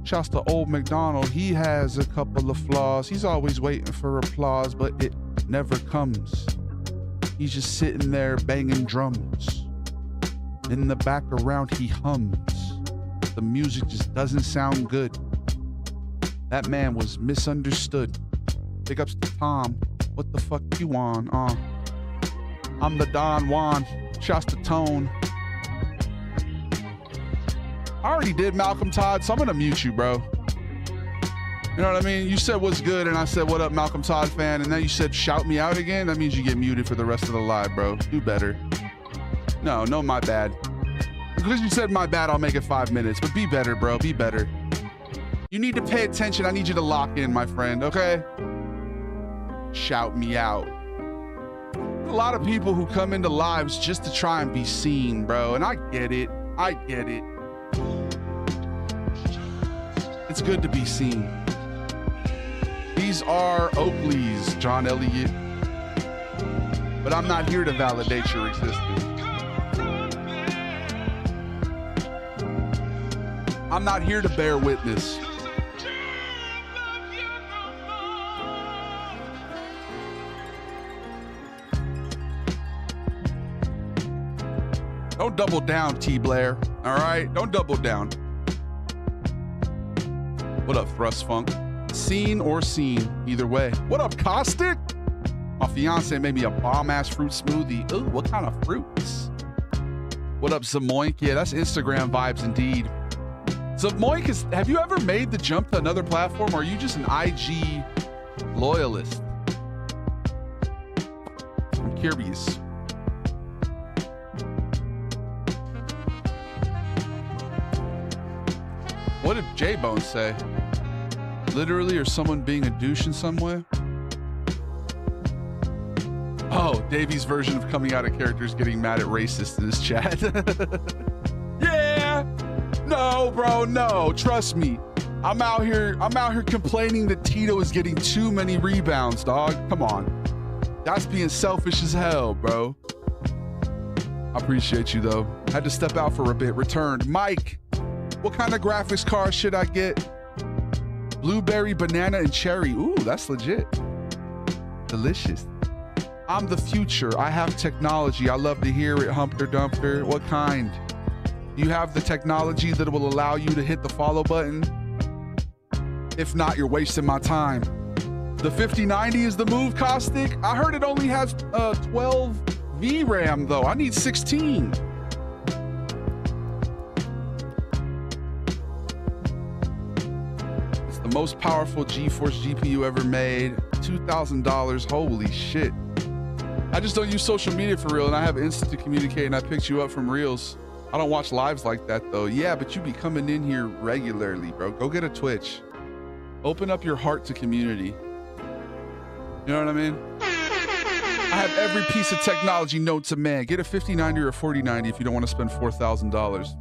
Shouts to Old McDonald. He has a couple of flaws. He's always waiting for applause, but it never comes. He's just sitting there banging drums. In the background, he hums. The music just doesn't sound good. That man was misunderstood. Big ups to Tom. What the fuck you on? I'm the Don Juan. Shouts to Tone. I already did Malcolm Todd, so I'm gonna mute you, bro. You know what I mean? You said what's good, and I said what up, Malcolm Todd fan, and then you said shout me out again. That means you get muted for the rest of the live, bro. Do better. No, my bad. Because you said my bad, I'll make it 5 minutes. But be better, bro. Be better. You need to pay attention. I need you to lock in, my friend, okay? Shout me out. A lot of people who come into lives just to try and be seen, bro. And I get it. I get it. It's good to be seen. These are Oakley's, John Elliott. But I'm not here to validate your existence. I'm not here to bear witness. Don't double down, T. Blair. All right? Don't double down. What up, Thrust Funk? Seen or seen, either way. What up, Caustic? My fiance made me a bomb-ass fruit smoothie. Ooh, what kind of fruits? What up, Zamoink? Yeah, that's Instagram vibes indeed. Zamoink, have you ever made the jump to another platform, or are you just an IG loyalist? I'm curious. What did J-Bone say? Literally, or someone being a douche in some way? Oh, Davey's version of coming out of character is getting mad at racist in his chat. Yeah. No, bro, no. Trust me. I'm out here complaining that Tito is getting too many rebounds, dog. Come on. That's being selfish as hell, bro. I appreciate you, though. Had to step out for a bit. Returned. Mike, what kind of graphics card should I get? Blueberry, banana, and cherry. Ooh, that's legit. Delicious. I'm the future. I have technology. I love to hear it, Humpter Dumpter. What kind? Do you have the technology that will allow you to hit the follow button? If not, you're wasting my time. The 5090 is the move, Caustic. I heard it only has 12 VRAM, though. I need 16. It's the most powerful GeForce GPU ever made. $2,000. Holy shit. I just don't use social media for real, and I have Insta to communicate, and I picked you up from Reels. I don't watch lives like that, though. Yeah, but you be coming in here regularly, bro. Go get a Twitch. Open up your heart to community. You know what I mean? I have every piece of technology known to man. Get a 5090 or a 4090 if you don't want to spend $4,000. 4,000.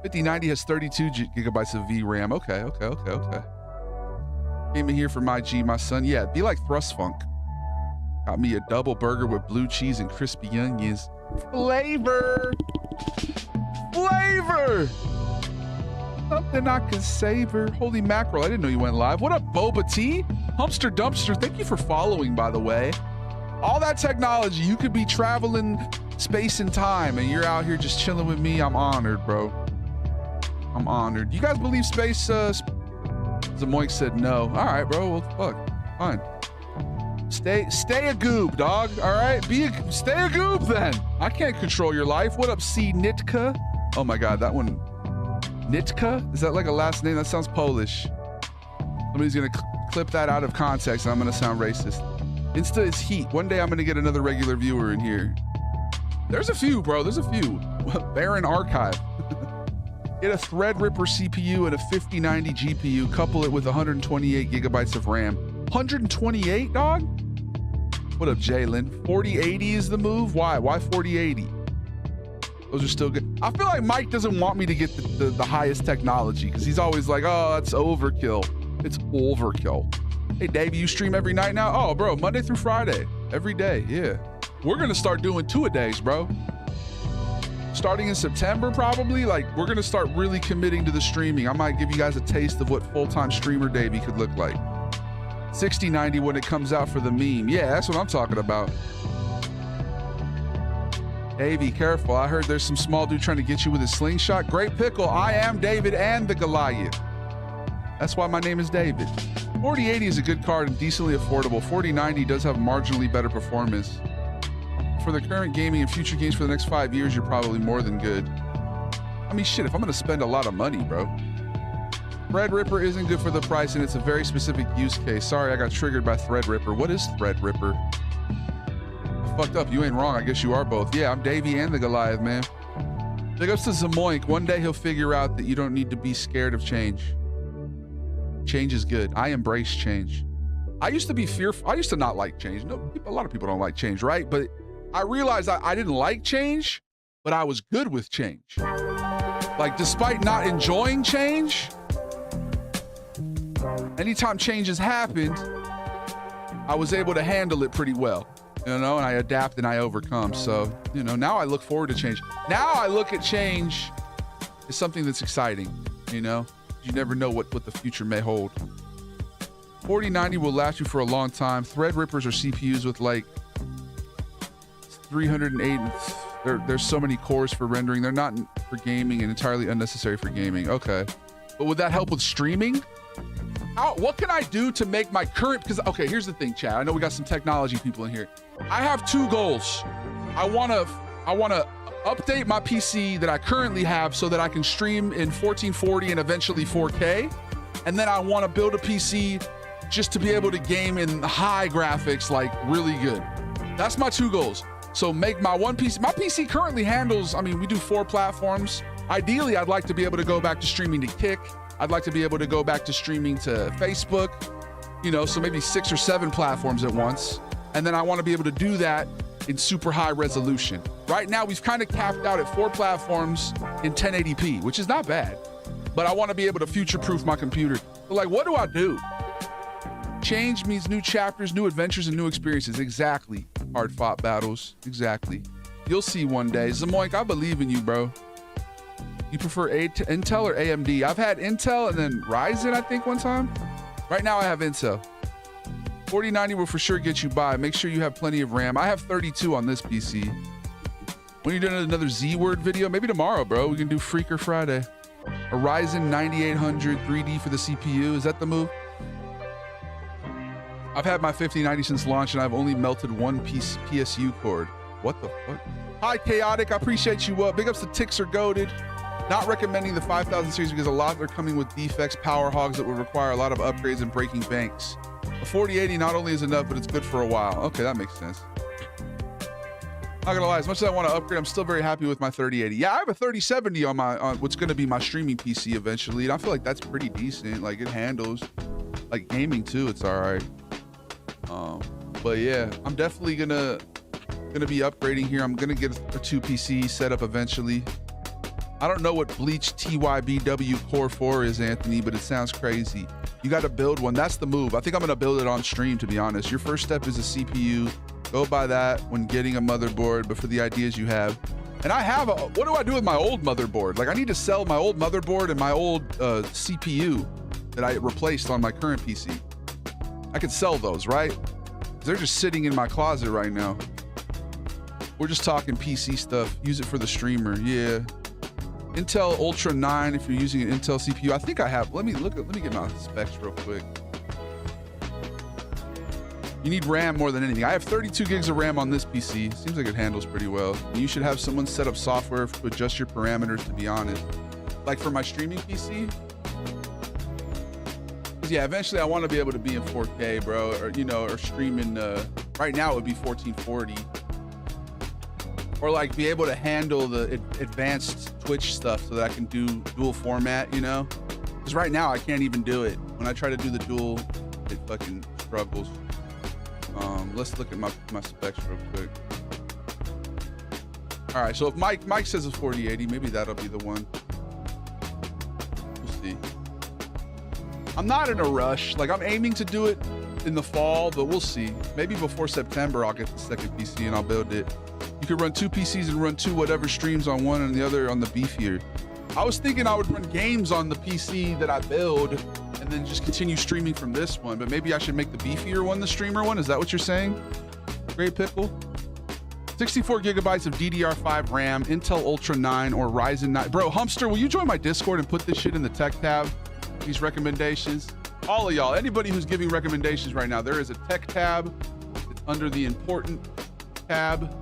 5090 has 32 gigabytes of VRAM. Okay. Came in here for my G, my son. Yeah, be like Thrust Funk. Got me a double burger with blue cheese and crispy onions. Flavor! Something I can savor. Holy mackerel, I didn't know you went live. What up, Boba T? Humpster Dumpster, thank you for following, by the way. All that technology, you could be traveling space and time, and you're out here just chilling with me. I'm honored, bro. I'm honored. You guys believe space? Zamoink said no. All right, bro. Well, fuck. Fine. Stay a goob, dog. All right, stay a goob then. I can't control your life. What up, C Nitka? Oh my God, that one. Nitka? Is that like a last name? That sounds Polish. Somebody's gonna clip that out of context, and I'm gonna sound racist. Insta is heat. One day I'm gonna get another regular viewer in here. There's a few, bro. There's a few. Baron Archive. Get a Threadripper CPU and a 5090 GPU. Couple it with 128 gigabytes of RAM. 128, dog? What up, Jalen? 4080 is the move? Why 4080? Those are still good. I feel like Mike doesn't want me to get the highest technology because he's always like, oh, that's overkill. It's overkill. Hey, Dave, you stream every night now? Oh, bro, Monday through Friday. Every day, yeah. We're going to start doing 2-a-days, bro. Starting in September, probably. Like, we're going to start really committing to the streaming. I might give you guys a taste of what full-time streamer Davey could look like. 6090 when it comes out for the meme. Yeah, that's what I'm talking about. Davey, careful. I heard there's some small dude trying to get you with a slingshot. Great pickle. I am David and the Goliath. That's why my name is David. 4080 is a good card and decently affordable. 4090 does have marginally better performance. For the current gaming and future games for the next 5 years, you're probably more than good. I mean, shit, if I'm going to spend a lot of money, bro. Threadripper isn't good for the price, and it's a very specific use case. Sorry, I got triggered by Threadripper. What is Threadripper? I fucked up. You ain't wrong. I guess you are both. Yeah, I'm Davey and the Goliath, man. Big ups to Zamoink. One day he'll figure out that you don't need to be scared of change. Change is good. I embrace change. I used to be fearful. I used to not like change. No, a lot of people don't like change, right? But I realized I didn't like change, but I was good with change. Like, despite not enjoying change, anytime change has happened, I was able to handle it pretty well, you know, and I adapt and I overcome. So, you know, now I look forward to change. Now I look at change as something that's exciting, you know? You never know what the future may hold. 4090 will last you for a long time. Threadrippers are CPUs with like 308. There's so many cores for rendering. They're not for gaming and entirely unnecessary for gaming. Okay. But would that help with streaming? What can I do to make my current, because, okay, here's the thing, Chad. I know we got some technology people in here. I have two goals. I want to update my PC that I currently have so that I can stream in 1440 and eventually 4K. And then I want to build a PC just to be able to game in high graphics, like really good. That's my two goals. So make my one PC. My PC currently handles, I mean, we do 4 platforms. Ideally, I'd like to be able to go back to streaming to Kick. I'd like to be able to go back to streaming to Facebook, you know, so maybe 6 or 7 platforms at once. And then I want to be able to do that in super high resolution. Right now, we've kind of capped out at 4 platforms in 1080p, which is not bad. But I want to be able to future-proof my computer. So like, what do I do? Change means new chapters, new adventures, and new experiences. Exactly. Hard-fought battles. Exactly. You'll see one day. Zamoink, I believe in you, bro. You prefer Intel or AMD? I've had Intel and then Ryzen, I think, one time. Right now, I have Intel. 4090 will for sure get you by. Make sure you have plenty of RAM. I have 32 on this PC. When are you doing another Z-Word video? Maybe tomorrow, bro. We can do Freaker Friday. A Ryzen 9800 3D for the CPU. Is that the move? I've had my 5090 since launch, and I've only melted one PSU cord. What the fuck? Hi, Chaotic. I appreciate you. Big ups to Ticks are goated. Not recommending the 5000 series because a lot are coming with defects, power hogs that would require a lot of upgrades and breaking banks. A 4080 not only is enough, but it's good for a while. Okay, that makes sense. Not gonna lie, as much as I want to upgrade, I'm still very happy with my 3080. Yeah, I have a 3070 on what's gonna be my streaming PC eventually, and I feel like that's pretty decent. Like, it handles, like, gaming too. It's all right. But yeah, I'm definitely gonna be upgrading here. I'm gonna get a 2 PC set up eventually. I don't know what Bleach TYBW Core 4 is, Anthony, but it sounds crazy. You got to build one. That's the move. I think I'm going to build it on stream, to be honest. Your first step is a CPU. Go buy that when getting a motherboard, but for the ideas you have. And I have what do I do with my old motherboard? Like, I need to sell my old motherboard and my old CPU that I replaced on my current PC. I could sell those, right? They're just sitting in my closet right now. We're just talking PC stuff. Use it for the streamer. Yeah. Intel Ultra 9 if you're using an Intel CPU. I think I have. Let me get my specs real quick. You need RAM more than anything. I have 32 gigs of RAM on this PC. Seems like it handles pretty well. And you should have someone set up software to adjust your parameters, to be honest. Like for my streaming PC. Yeah, eventually I want to be able to be in 4K, bro, or, you know, or streaming. Right now it would be 1440. Or like be able to handle the advanced Twitch stuff so that I can do dual format, you know? Because right now I can't even do it. When I try to do the dual, it fucking struggles. Let's look at my specs real quick. All right, so if Mike says it's 4080, maybe that'll be the one. We'll see. I'm not in a rush. Like, I'm aiming to do it in the fall, but we'll see. Maybe before September I'll get the second PC and I'll build it. You could run 2 PCs and run 2 whatever streams on one and the other on the beefier. I was thinking I would run games on the PC that I build and then just continue streaming from this one, but maybe I should make the beefier one the streamer one. Is that what you're saying? Great Pickle. 64 gigabytes of DDR5 RAM, Intel Ultra 9 or Ryzen 9. Bro, Humpster, will you join my Discord and put this shit in the tech tab? These recommendations. All of y'all, anybody who's giving recommendations right now, there is a tech tab. It's under the important tab.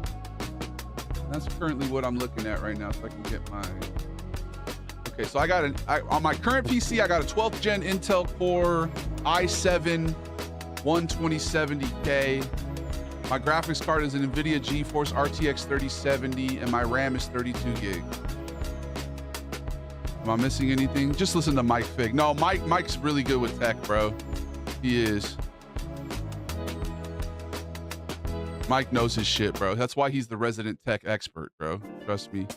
That's currently what I'm looking at right now, so I can get my... Okay, so I got on my current PC, I got a 12th gen Intel Core i7 12070K. My graphics card is an NVIDIA GeForce RTX 3070, and my RAM is 32 gig. Am I missing anything? Just listen to Mike Fig. No, Mike's really good with tech, bro. He is. Mike knows his shit, bro. That's why he's the resident tech expert, bro. Trust me.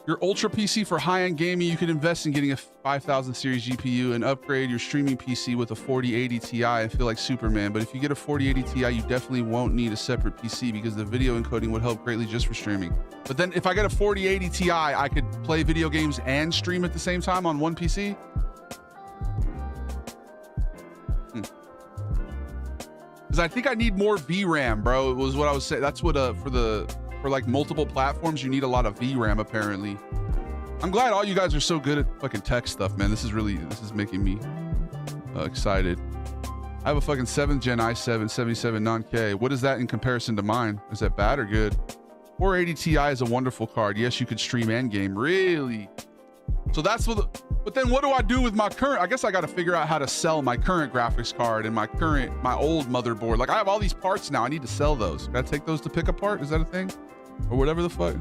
Your Ultra PC for high-end gaming, you could invest in getting a 5000 series GPU and upgrade your streaming PC with a 4080 Ti and feel like Superman. But if you get a 4080 Ti, you definitely won't need a separate PC because the video encoding would help greatly just for streaming. But then if I get a 4080 Ti, I could play video games and stream at the same time on one PC. Because I think I need more VRAM, bro. It was what I was saying. That's what for like multiple platforms, you need a lot of VRAM apparently. I'm glad all you guys are so good at fucking tech stuff, man. This is making me excited. I have a fucking 7th gen i7 77 non-K. What is that in comparison to mine? Is that bad or good? 480 Ti is a wonderful card. Yes, you could stream and game. Really? So that's what, but then what do I do with my current? I guess I got to figure out how to sell my current graphics card and my old motherboard. Like I have all these parts now. I need to sell those. Can I take those to pick apart? Is that a thing? Or whatever the fuck.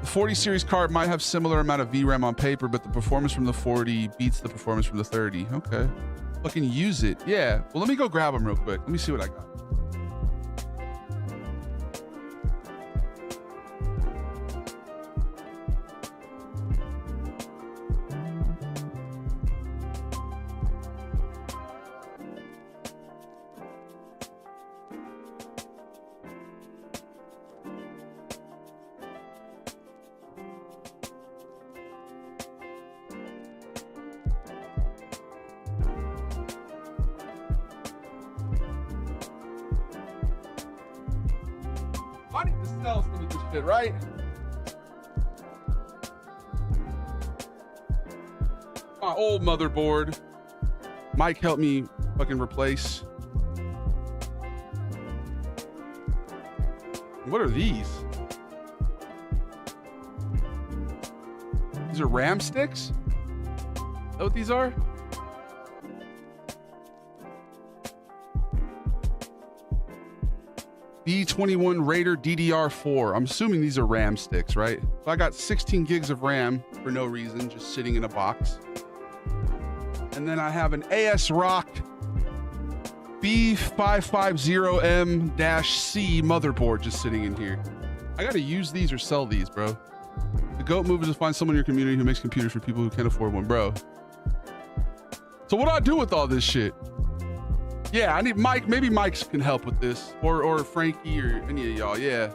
The 40 series card might have similar amount of VRAM on paper, but the performance from the 40 beats the performance from the 30. Okay. Fucking use it. Yeah. Well, let me go grab them real quick. Let me see what I got. I need to sell some of this shit, right? My old motherboard. Mike helped me fucking replace. What are these? These are RAM sticks? Is that what these are? B21 Raider DDR4. I'm assuming these are RAM sticks, right? So I got 16 gigs of RAM for no reason, just sitting in a box. And then I have an ASRock B550M-C motherboard just sitting in here. I gotta use these or sell these, bro. The GOAT move is to find someone in your community who makes computers for people who can't afford one, bro. So what do I do with all this shit? Yeah, I need Mike. Maybe Mike can help with this, or Frankie, or any of y'all. Yeah,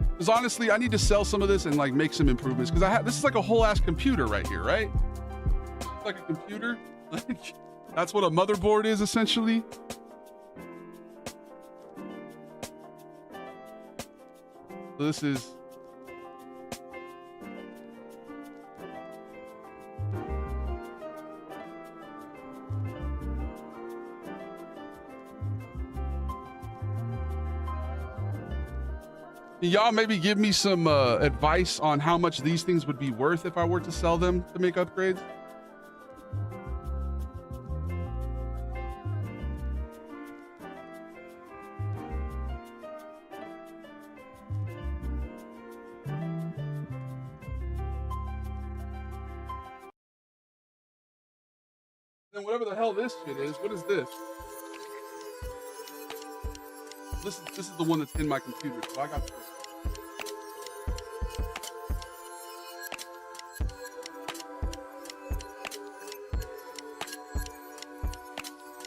because honestly, I need to sell some of this and like make some improvements. Because this is like a whole ass computer right here, right? It's like a computer. That's what a motherboard is essentially. So this is. Y'all maybe give me some advice on how much these things would be worth if I were to sell them to make upgrades. Then whatever the hell this shit is, what is this? This is the one that's in my computer, so I got this.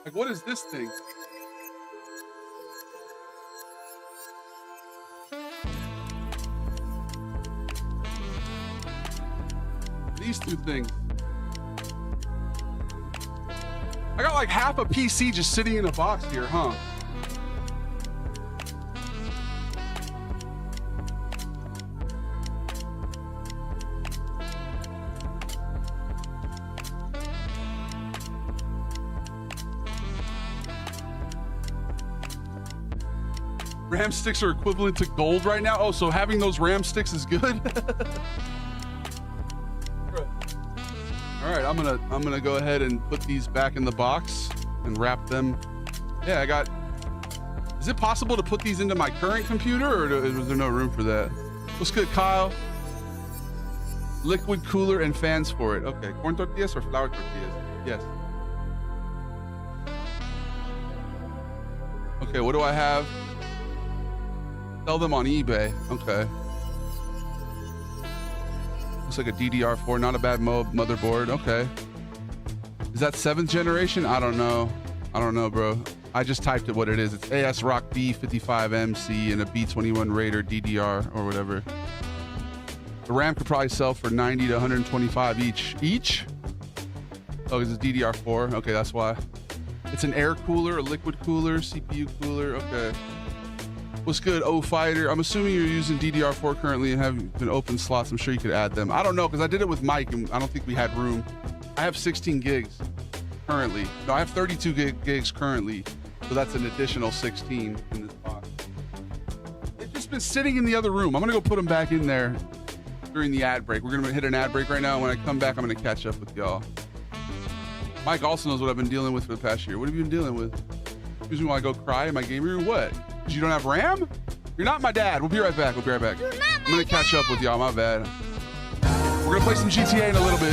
Like, what is this thing? These two things. I got like half a PC just sitting in a box here, huh? RAM sticks are equivalent to gold right now. Oh, so having those RAM sticks is good. All right, I'm gonna go ahead and put these back in the box and wrap them. Yeah, I got. Is it possible to put these into my current computer, or is there no room for that? What's good, Kyle? Liquid cooler and fans for it. Okay, corn tortillas or flour tortillas? Yes. Okay, what do I have? Sell them on eBay. Okay. Looks like a DDR4, not a bad motherboard. Okay. Is that 7th generation? I don't know. I don't know, bro. I just typed it what it is. It's ASRock B55MC and a B21 Raider DDR or whatever. The RAM could probably sell for 90 to 125 each. Each? Oh, it's a DDR4. Okay, that's why. It's an air cooler, a liquid cooler, CPU cooler. Okay. What's good, O Fighter? I'm assuming you're using DDR4 currently and have an open slots. I'm sure you could add them. I don't know, because I did it with Mike and I don't think we had room. I have 16 gigs currently. No, I have 32 gigs currently. So that's an additional 16 in this box. They've just been sitting in the other room. I'm gonna go put them back in there during the ad break. We're gonna hit an ad break right now. When I come back, I'm gonna catch up with y'all. Mike also knows what I've been dealing with for the past year. What have you been dealing with? Usually when I go cry in my game room, what? Because you don't have RAM? You're not my dad. We'll be right back. We'll be right back. I'm gonna catch up with y'all, my bad. We're gonna play some GTA in a little bit.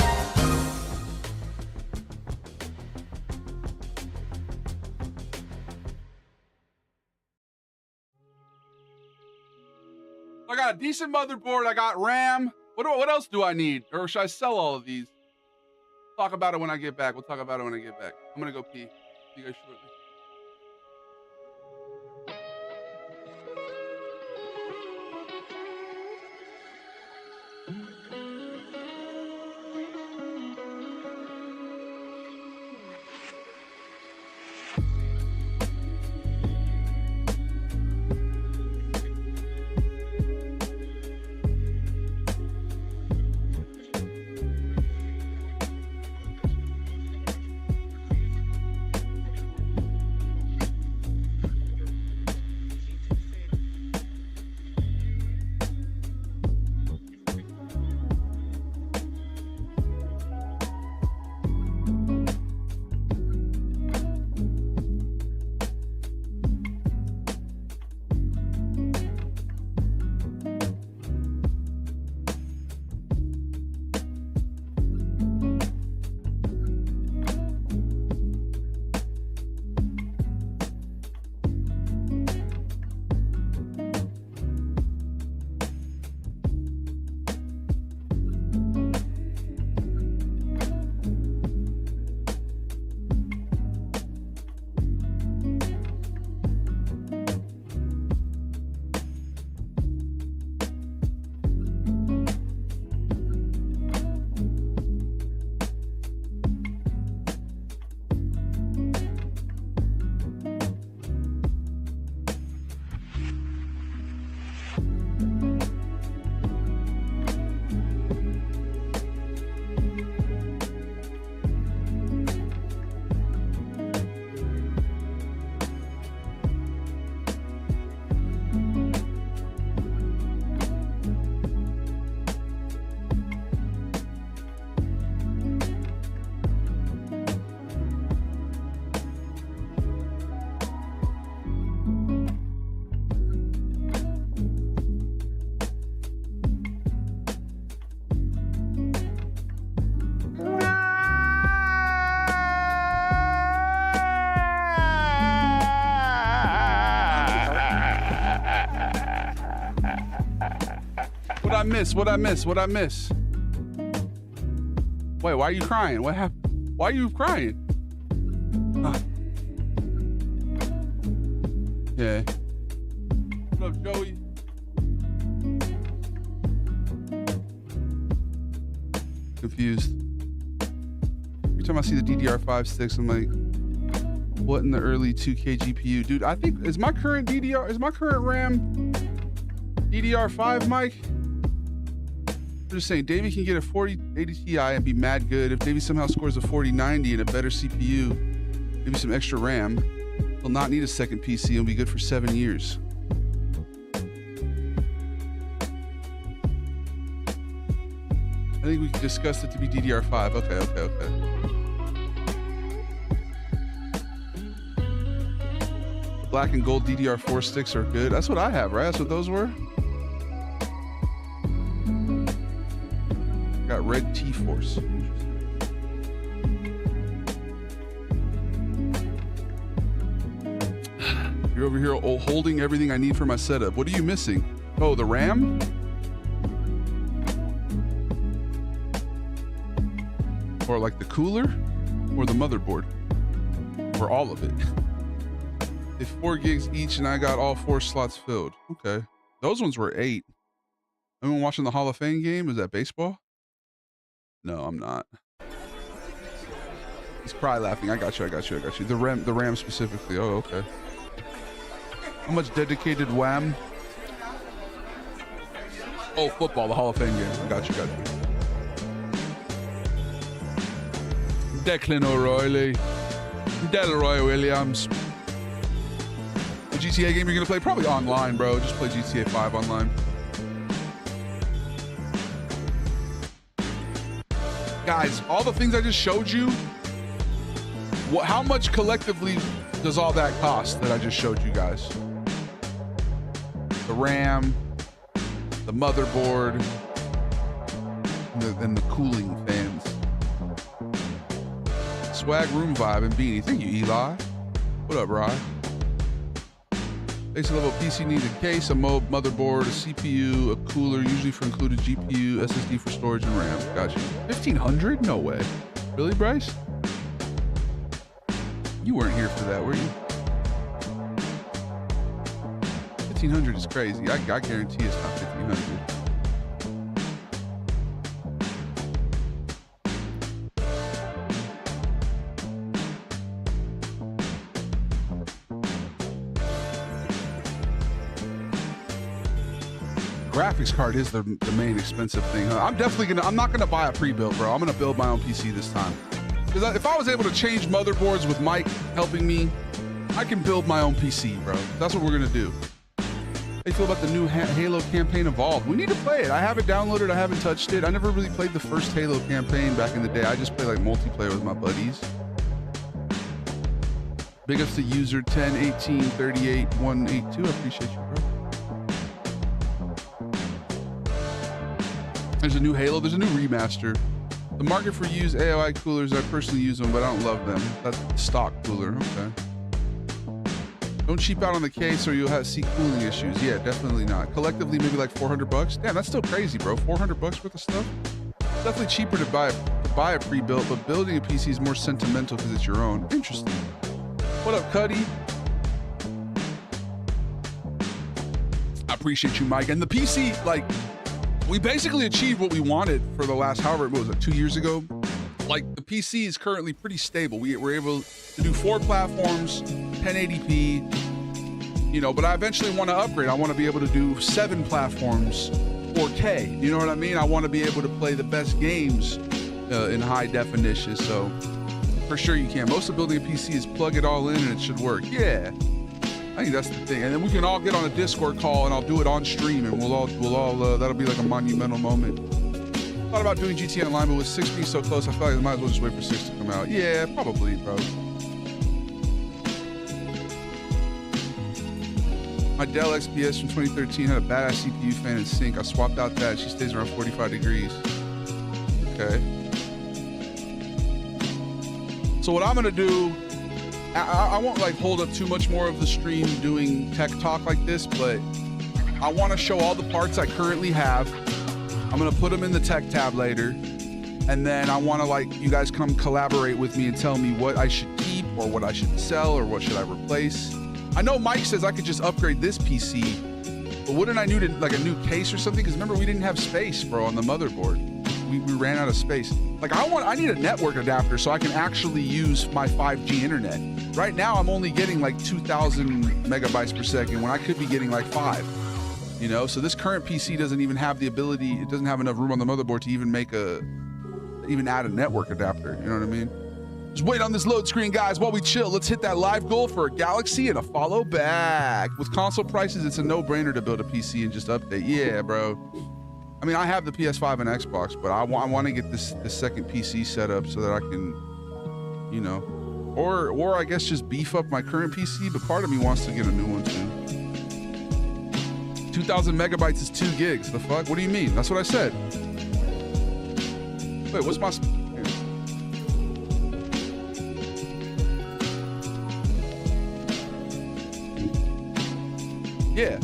I got a decent motherboard. I got RAM. What else do I need? Or should I sell all of these? Talk about it when I get back. We'll talk about it when I get back. I'm gonna go pee. See you guys shortly. What'd I miss? Wait, why are you crying? What happened? Why are you crying? Yeah. What up, Joey? Confused. Every time I see the DDR5 sticks, I'm like, what in the early 2K GPU? Dude, I think, is my current RAM DDR5, Mike? I'm just saying, Davey can get a 4080 Ti and be mad good. If Davey somehow scores a 4090 and a better CPU, maybe some extra RAM, he'll not need a second PC and be good for 7 years. I think we can discuss it to be DDR5. Okay. The black and gold DDR4 sticks are good. That's what I have, right? That's what those were? Got red T-Force. You're over here holding everything I need for my setup. What are you missing? Oh, the RAM? Or like the cooler or the motherboard or all of it. It's 4 gigs each and I got all 4 slots filled. Okay. Those ones were 8. Anyone watching the Hall of Fame game? Is that baseball? No, I'm not. He's cry laughing. I got you. The Ram specifically. Oh, okay. How much dedicated wham? Oh, football, the Hall of Fame game. Got you. Declan O'Reilly. Delroy Williams. The GTA game you're gonna play? Probably online, bro. Just play GTA 5 online. Guys, all the things I just showed you, how much collectively does all that cost that I just showed you guys? The RAM, the motherboard, and the cooling fans. Swag room vibe and beanie. Thank you, Eli. What up, Rye? Basic level PC needs a case, a motherboard, a CPU, a cooler, usually for included GPU, SSD for storage, and RAM. Gotcha. 1,500? No way. Really, Bryce? You weren't here for that, were you? 1,500 is crazy. I guarantee it's not 1,500. Graphics card is the main expensive thing, huh? I'm not gonna buy a pre-built, bro. I'm gonna build my own PC this time. Because if I was able to change motherboards with Mike helping me, I can build my own PC, bro. That's what we're gonna do. How do you feel about the new Halo campaign Evolved? We need to play it. I have it downloaded, I haven't touched it. I never really played the first Halo campaign back in the day. I just play like multiplayer with my buddies. Big ups to user 101838 182. I appreciate you, bro. There's a new Halo, there's a new remaster. The market for used AOI coolers, I personally use them, but I don't love them. That's stock cooler, okay. Don't cheap out on the case or you'll see cooling issues. Yeah, definitely not. Collectively, maybe like 400 bucks. Damn, that's still crazy, bro. 400 bucks worth of stuff? It's definitely cheaper to buy a pre-built, but building a PC is more sentimental because it's your own. Interesting. What up, Cuddy? I appreciate you, Mike. And the PC, like, we basically achieved what we wanted for the last, however, what was it, 2 years ago? Like, the PC is currently pretty stable. We're able to do 4 platforms, 1080p, you know, but I eventually want to upgrade. I want to be able to do 7 platforms, 4K. You know what I mean? I want to be able to play the best games in high definition. So for sure you can. Most of building a PC is plug it all in and it should work. Yeah. I think that's the thing. And then we can all get on a Discord call and I'll do it on stream and we'll all that'll be like a monumental moment. Thought about doing GTA Online, but with 6 being so close, I feel like I might as well just wait for 6 to come out. Yeah, probably, bro. My Dell XPS from 2013 had a badass CPU fan and sink. I swapped out that. She stays around 45 degrees. Okay. So what I'm gonna do, I won't like hold up too much more of the stream doing tech talk like this, but I want to show all the parts I currently have. I'm gonna put them in the tech tab later, and then I want to like you guys come collaborate with me and tell me what I should keep or what I should sell or what should I replace. I know Mike says I could just upgrade this PC, but wouldn't I need like a new case or something? Because remember we didn't have space, bro, on the motherboard. We ran out of space. Like I need a network adapter so I can actually use my 5G internet. Right now I'm only getting like 2,000 megabytes per second when I could be getting like 5. You know, so this current PC doesn't even have the ability, it doesn't have enough room on the motherboard to even add a network adapter, you know what I mean? Just wait on this load screen, guys, while we chill. Let's hit that live goal for a Galaxy and a follow back. With console prices, it's a no-brainer to build a PC and just update. Yeah, bro. I mean, I have the PS5 and Xbox, but I want to get this second PC set up so that I can, you know, or I guess just beef up my current PC, but part of me wants to get a new one too. 2,000 megabytes is 2 gigs. The fuck? What do you mean? That's what I said. Wait, what's my... Yeah.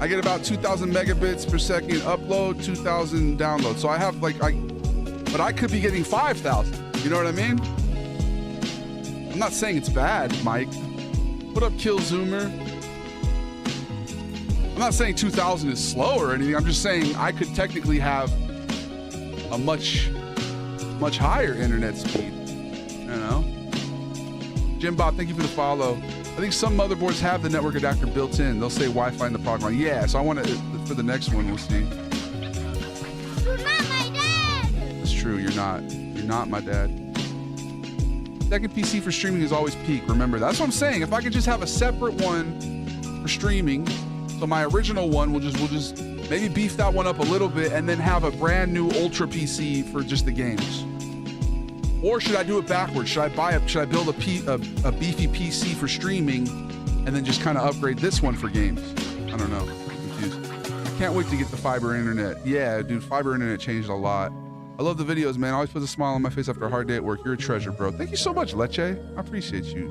I get about 2,000 megabits per second upload, 2,000 download. So I have like, but I could be getting 5,000. You know what I mean? I'm not saying it's bad, Mike. What up, Kill Zoomer? I'm not saying 2,000 is slow or anything. I'm just saying I could technically have a much higher internet speed. You know? Jim Bob, thank you for the follow. I think some motherboards have the network adapter built in. They'll say Wi-Fi in the product line. Yeah, so I want to, for the next one, we'll see. You're not my dad. It's true, you're not. You're not my dad. Second PC for streaming is always peak. Remember, that's what I'm saying. If I could just have a separate one for streaming, so my original one we'll just maybe beef that one up a little bit and then have a brand new Ultra PC for just the games. Or should I do it backwards? Should I build a beefy PC for streaming and then just kind of upgrade this one for games? I don't know. I'm confused. Can't wait to get the fiber internet. Yeah, dude, fiber internet changed a lot. I love the videos, man. Always puts a smile on my face after a hard day at work. You're a treasure, bro. Thank you so much, Leche. I appreciate you.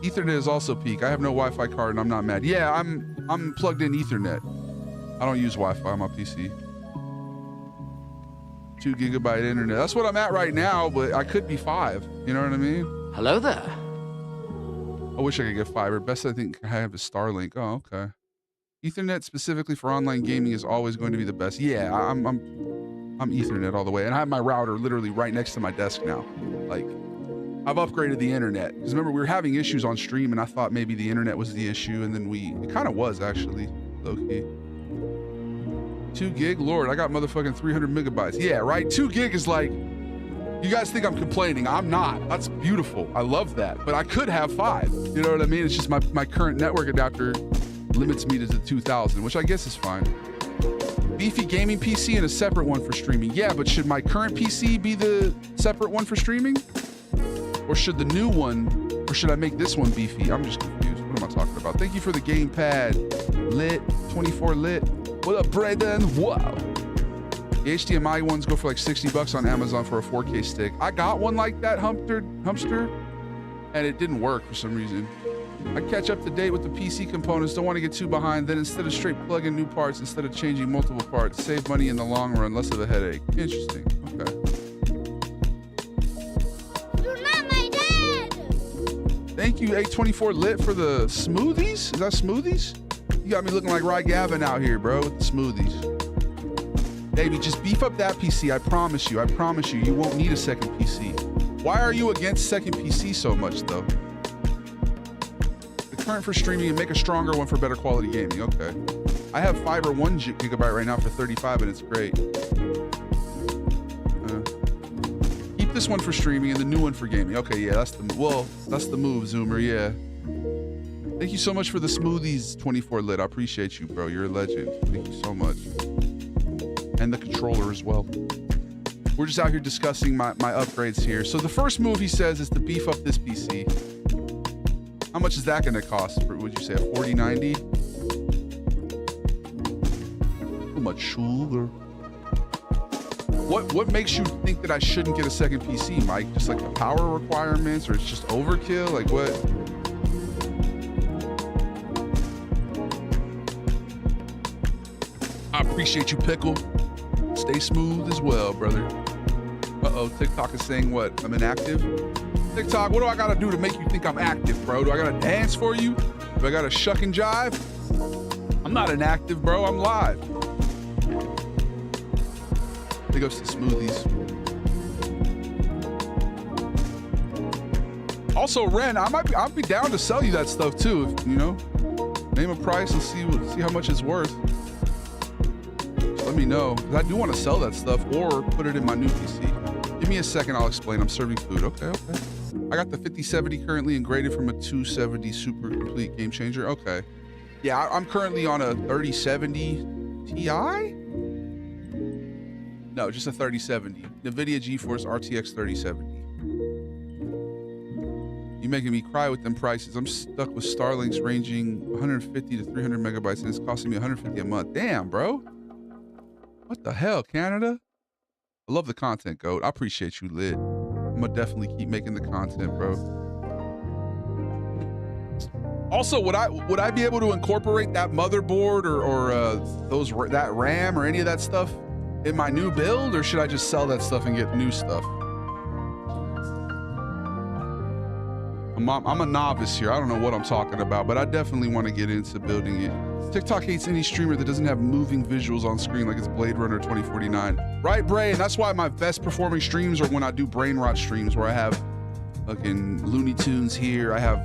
Ethernet is also peak. I have no Wi-Fi card and I'm not mad. Yeah, I'm plugged in Ethernet. I don't use Wi-Fi on my PC. 2 GB internet. That's what I'm at right now, but I could be 5. You know what I mean? Hello there. I wish I could get fiber. Best I think I have is Starlink. Oh, okay. Ethernet specifically for online gaming is always going to be the best. Yeah, I'm Ethernet all the way. And I have my router literally right next to my desk now. Like, I've upgraded the internet. Because remember, we were having issues on stream and I thought maybe the internet was the issue. And then it kind of was actually, low-key. 2 gig? Lord, I got motherfucking 300 megabytes. Yeah, right? 2 gig is like, you guys think I'm complaining. I'm not. That's beautiful. I love that. But I could have 5. You know what I mean? It's just my current network adapter limits me to the 2,000, which I guess is fine. Beefy gaming PC and a separate one for streaming. Yeah, but should my current PC be the separate one for streaming? Or should the new one, or should I make this one beefy? I'm just confused. What am I talking about? Thank you for the gamepad. Lit, 24 lit. What up, Brayden? Wow. The HDMI ones go for like $60 on Amazon for a 4K stick. I got one like that, Humpster, and it didn't work for some reason. I catch up to date with the PC components, don't want to get too behind, then instead of straight plugging new parts, instead of changing multiple parts, save money in the long run, less of a headache. Interesting, okay. You're not my dad. Thank you, 824 Lit, for the smoothies. Is that smoothies? You got me looking like Rye Gavin out here, bro, with the smoothies. Baby, just beef up that PC. I promise you, you won't need a second PC. Why are you against second PC so much, though? The current for streaming and make a stronger one for better quality gaming. Okay. I have fiber 1 gigabyte right now for 35, and it's great. Keep this one for streaming and the new one for gaming. Okay, yeah, that's the move, Zoomer, yeah. Thank you so much for the smoothies, 24 Lit. I appreciate you, bro. You're a legend. Thank you so much. And the controller as well. We're just out here discussing my upgrades here. So the first move he says is to beef up this PC. How much is that going to cost? Would you say a 4090? Too much sugar. What makes you think that I shouldn't get a second PC, Mike? Just like the power requirements, or it's just overkill? Like what? I appreciate you, Pickle. Stay smooth as well, brother. Uh-oh, TikTok is saying what? I'm inactive? TikTok, what do I gotta do to make you think I'm active, bro? Do I gotta dance for you? Do I gotta shuck and jive? I'm not inactive, bro. I'm live. Big ups to smoothies. Also, Ren, I'll be down to sell you that stuff too. If, you know, name a price and see how much it's worth. Let me know, because I do want to sell that stuff or put it in my new PC. Give me a second, I'll explain. I'm serving food. Okay. I got the 5070 currently and graded from a 270 super complete game changer. Okay. Yeah, I'm currently on a 3070 Ti? No, just a 3070. NVIDIA GeForce RTX 3070. You're making me cry with them prices. I'm stuck with Starlinks ranging 150 to 300 megabytes and it's costing me 150 a month. Damn, bro. What the hell, Canada? I love the content, Goat. I appreciate you, Lit. I'm gonna definitely keep making the content, bro. Also, would I be able to incorporate that motherboard or that RAM or any of that stuff in my new build, or should I just sell that stuff and get new stuff? I'm a novice here. I don't know what I'm talking about, but I definitely want to get into building it. TikTok hates any streamer that doesn't have moving visuals on screen like it's Blade Runner 2049. Right, Bray? And that's why my best performing streams are when I do brain rot streams where I have fucking Looney Tunes here. I have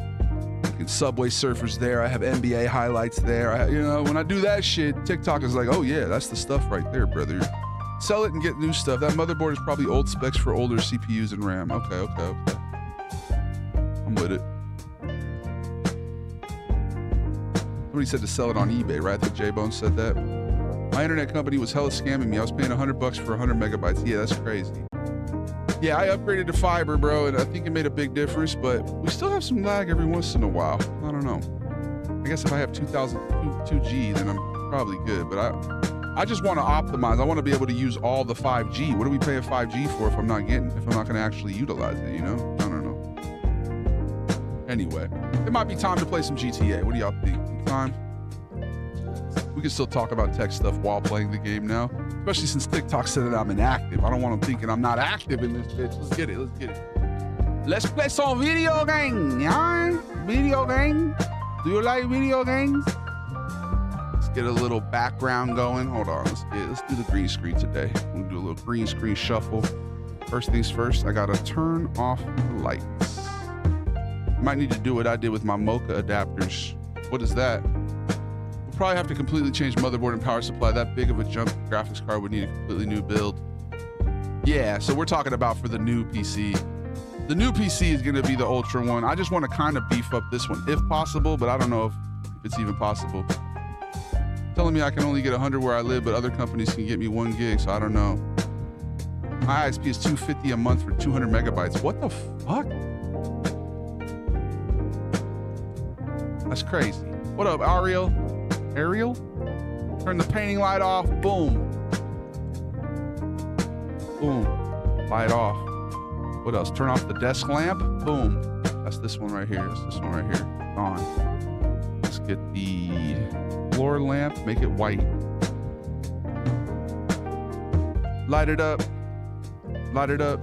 fucking Subway Surfers there. I have NBA highlights there. When I do that shit, TikTok is like, oh yeah, that's the stuff right there, brother. Sell it and get new stuff. That motherboard is probably old specs for older CPUs and RAM. Okay. I'm with it. Somebody said to sell it on eBay, right? I think J-Bone said that. My internet company was hella scamming me. I was paying $100 for 100 megabytes. Yeah, that's crazy. Yeah, I upgraded to fiber, bro, and I think it made a big difference, but we still have some lag every once in a while. I don't know. I guess if I have 2G, then I'm probably good, but I just want to optimize. I want to be able to use all the 5G. What are we paying 5G for if I'm not going to actually utilize it, I don't know. Anyway, it might be time to play some GTA. What do y'all think? Time? We can still talk about tech stuff while playing the game now, especially since TikTok said that I'm inactive. I don't want them thinking I'm not active in this bitch. Let's get it. Let's play some video game, yeah? Video game? Do you like video games? Let's get a little background going. Hold on, let's do the green screen today. We'll do a little green screen shuffle. First things first, I gotta turn off the lights. Might need to do what I did with my Mocha adapters. What is that? We'll probably have to completely change motherboard and power supply. That big of a jump graphics card would need a completely new build. Yeah, so we're talking about for the new PC. The new PC is gonna be the Ultra one. I just wanna kind of beef up this one if possible, but I don't know if it's even possible. Telling me I can only get 100 where I live, but other companies can get me 1 gig, so I don't know. My ISP is $250 a month for 200 megabytes. What the fuck? That's crazy. What up, Ariel? Turn the painting light off. Boom. Light off. What else? Turn off the desk lamp. Boom. That's this one right here. Gone. Let's get the floor lamp. Make it white. Light it up. Light it up.